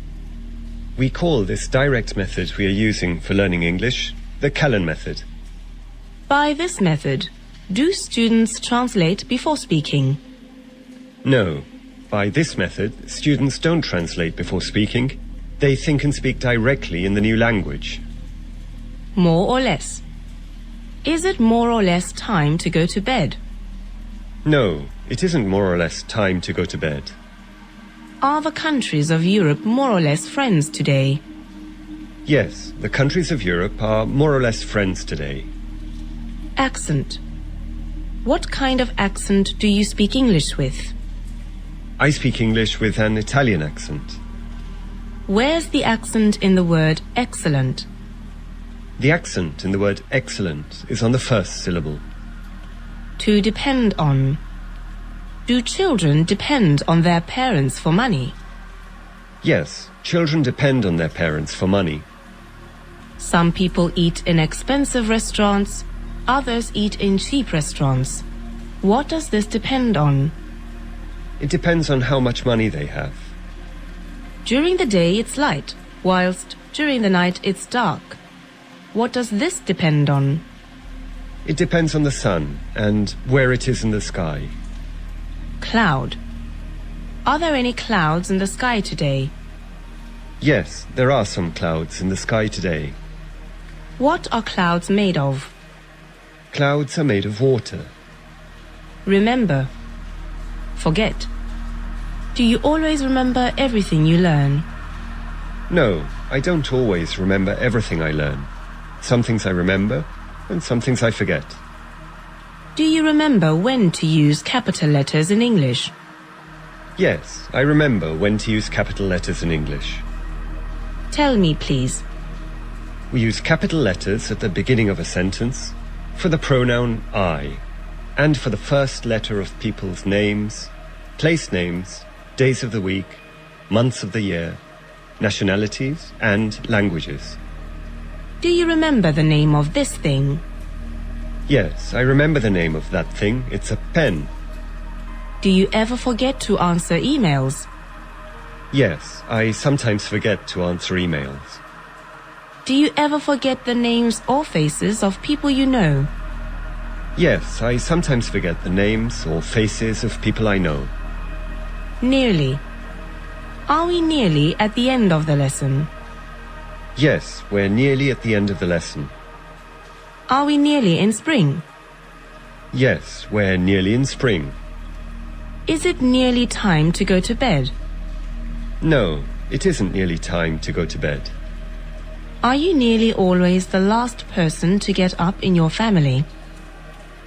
We call this direct method we are using for learning English the Callan method. By this method, do students translate before speaking? No. By this method, students don't translate before speaking. They think and speak directly in the new language. More or less. Is it more or less time to go to bed? No, it isn't more or less time to go to bed. Are the countries of Europe more or less friends today? Yes, the countries of Europe are more or less friends today. Accent. What kind of accent do you speak English with? I speak English with an Italian accent. Where's the accent in the word excellent? The accent in the word excellent is on the first syllable. To depend on. Do children depend on their parents for money? Yes, children depend on their parents for money. Some people eat in expensive restaurants, others eat in cheap restaurants. What does this depend on? It depends on how much money they have. During the day it's light, whilst during the night it's dark. What does this depend on? It depends on the sun and where it is in the sky. Cloud. Are there any clouds in the sky today? Yes, there are some clouds in the sky today. What are clouds made of? Clouds are made of water. Remember. Forget. Do you always remember everything you learn? No, I don't always remember everything I learn. Some things I remember, and some things I forget. Do you remember when to use capital letters in English? Yes, I remember when to use capital letters in English. Tell me, please. We use capital letters at the beginning of a sentence for the pronoun I, and for the first letter of people's names, place names, days of the week, months of the year, nationalities and languages. Do you remember the name of this thing? Yes, I remember the name of that thing. It's a pen. Do you ever forget to answer emails? Yes, I sometimes forget to answer emails. Do you ever forget the names or faces of people you know? Yes, I sometimes forget the names or faces of people I know. Nearly. Are we nearly at the end of the lesson? Yes, we're nearly at the end of the lesson. Are we nearly in spring? Yes, we're nearly in spring. Is it nearly time to go to bed? No, it isn't nearly time to go to bed. Are you nearly always the last person to get up in your family?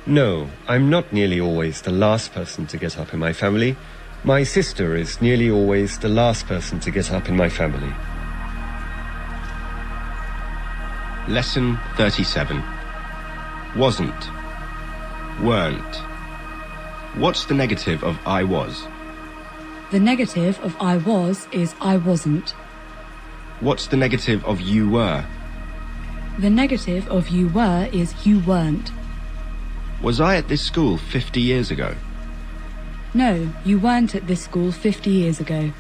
No, I'm not nearly always the last person to get up in my family. My sister is nearly always the last person to get up in my family. Lesson 37. Wasn't. Weren't. What's the negative of I was? The negative of I was is I wasn't. What's the negative of you were? The negative of you were is you weren't. Was I at this school 50 years ago? No, you weren't at this school 50 years ago.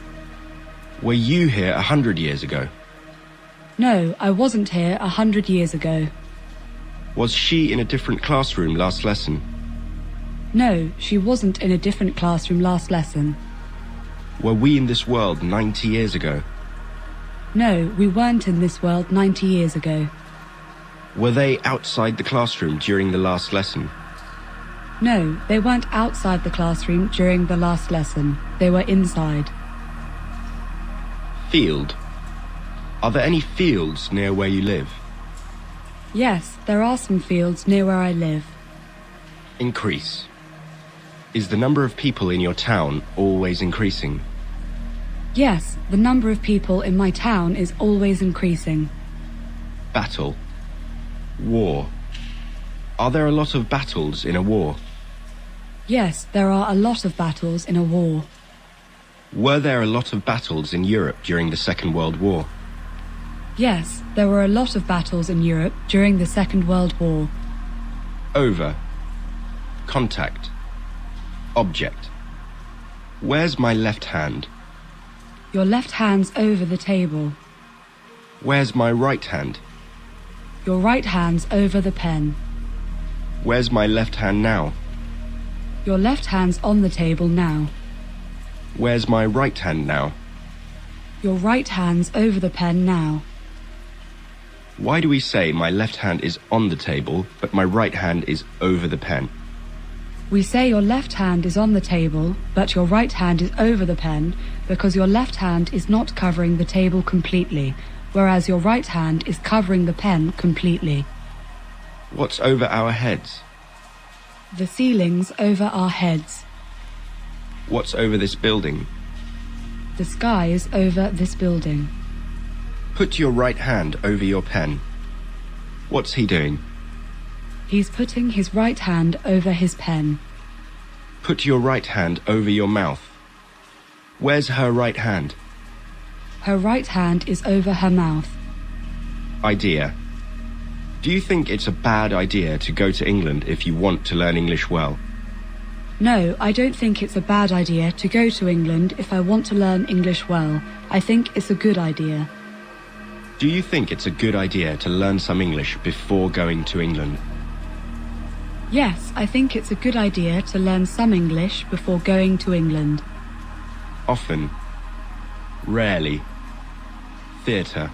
Were you here 100 years ago? No, I wasn't here 100 years ago. Was she in a different classroom last lesson? No, she wasn't in a different classroom last lesson. Were we in this world 90 years ago? No, we weren't in this world 90 years ago. Were they outside the classroom during the last lesson? No, they weren't outside the classroom during the last lesson. They were inside. Field. Are there any fields near where you live? Yes, there are some fields near where I live. Increase. Is the number of people in your town always increasing? Yes, the number of people in my town is always increasing. Battle. War. Are there a lot of battles in a war? Yes, there are a lot of battles in a war. Were there a lot of battles in Europe during the Second World War? Yes, there were a lot of battles in Europe during the Second World War. Over. Contact. Object. Where's my left hand? Your left hand's over the table. Where's my right hand? Your right hand's over the pen. Where's my left hand now? Your left hand's on the table now. Where's my right hand now? Your right hand's over the pen now. Why do we say my left hand is on the table, but my right hand is over the pen? We say your left hand is on the table, but your right hand is over the pen, because your left hand is not covering the table completely, whereas your right hand is covering the pen completely. What's over our heads? The ceiling's over our heads. What's over this building? The sky is over this building. Put your right hand over your pen. What's he doing? He's putting his right hand over his pen. Put your right hand over your mouth. Where's her right hand? Her right hand is over her mouth. Idea. Do you think it's a bad idea to go to England if you want to learn English well? No, I don't think it's a bad idea to go to England if I want to learn English well. I think it's a good idea. Do you think it's a good idea to learn some English before going to England? Yes, I think it's a good idea to learn some English before going to England. Often. Rarely. Theatre.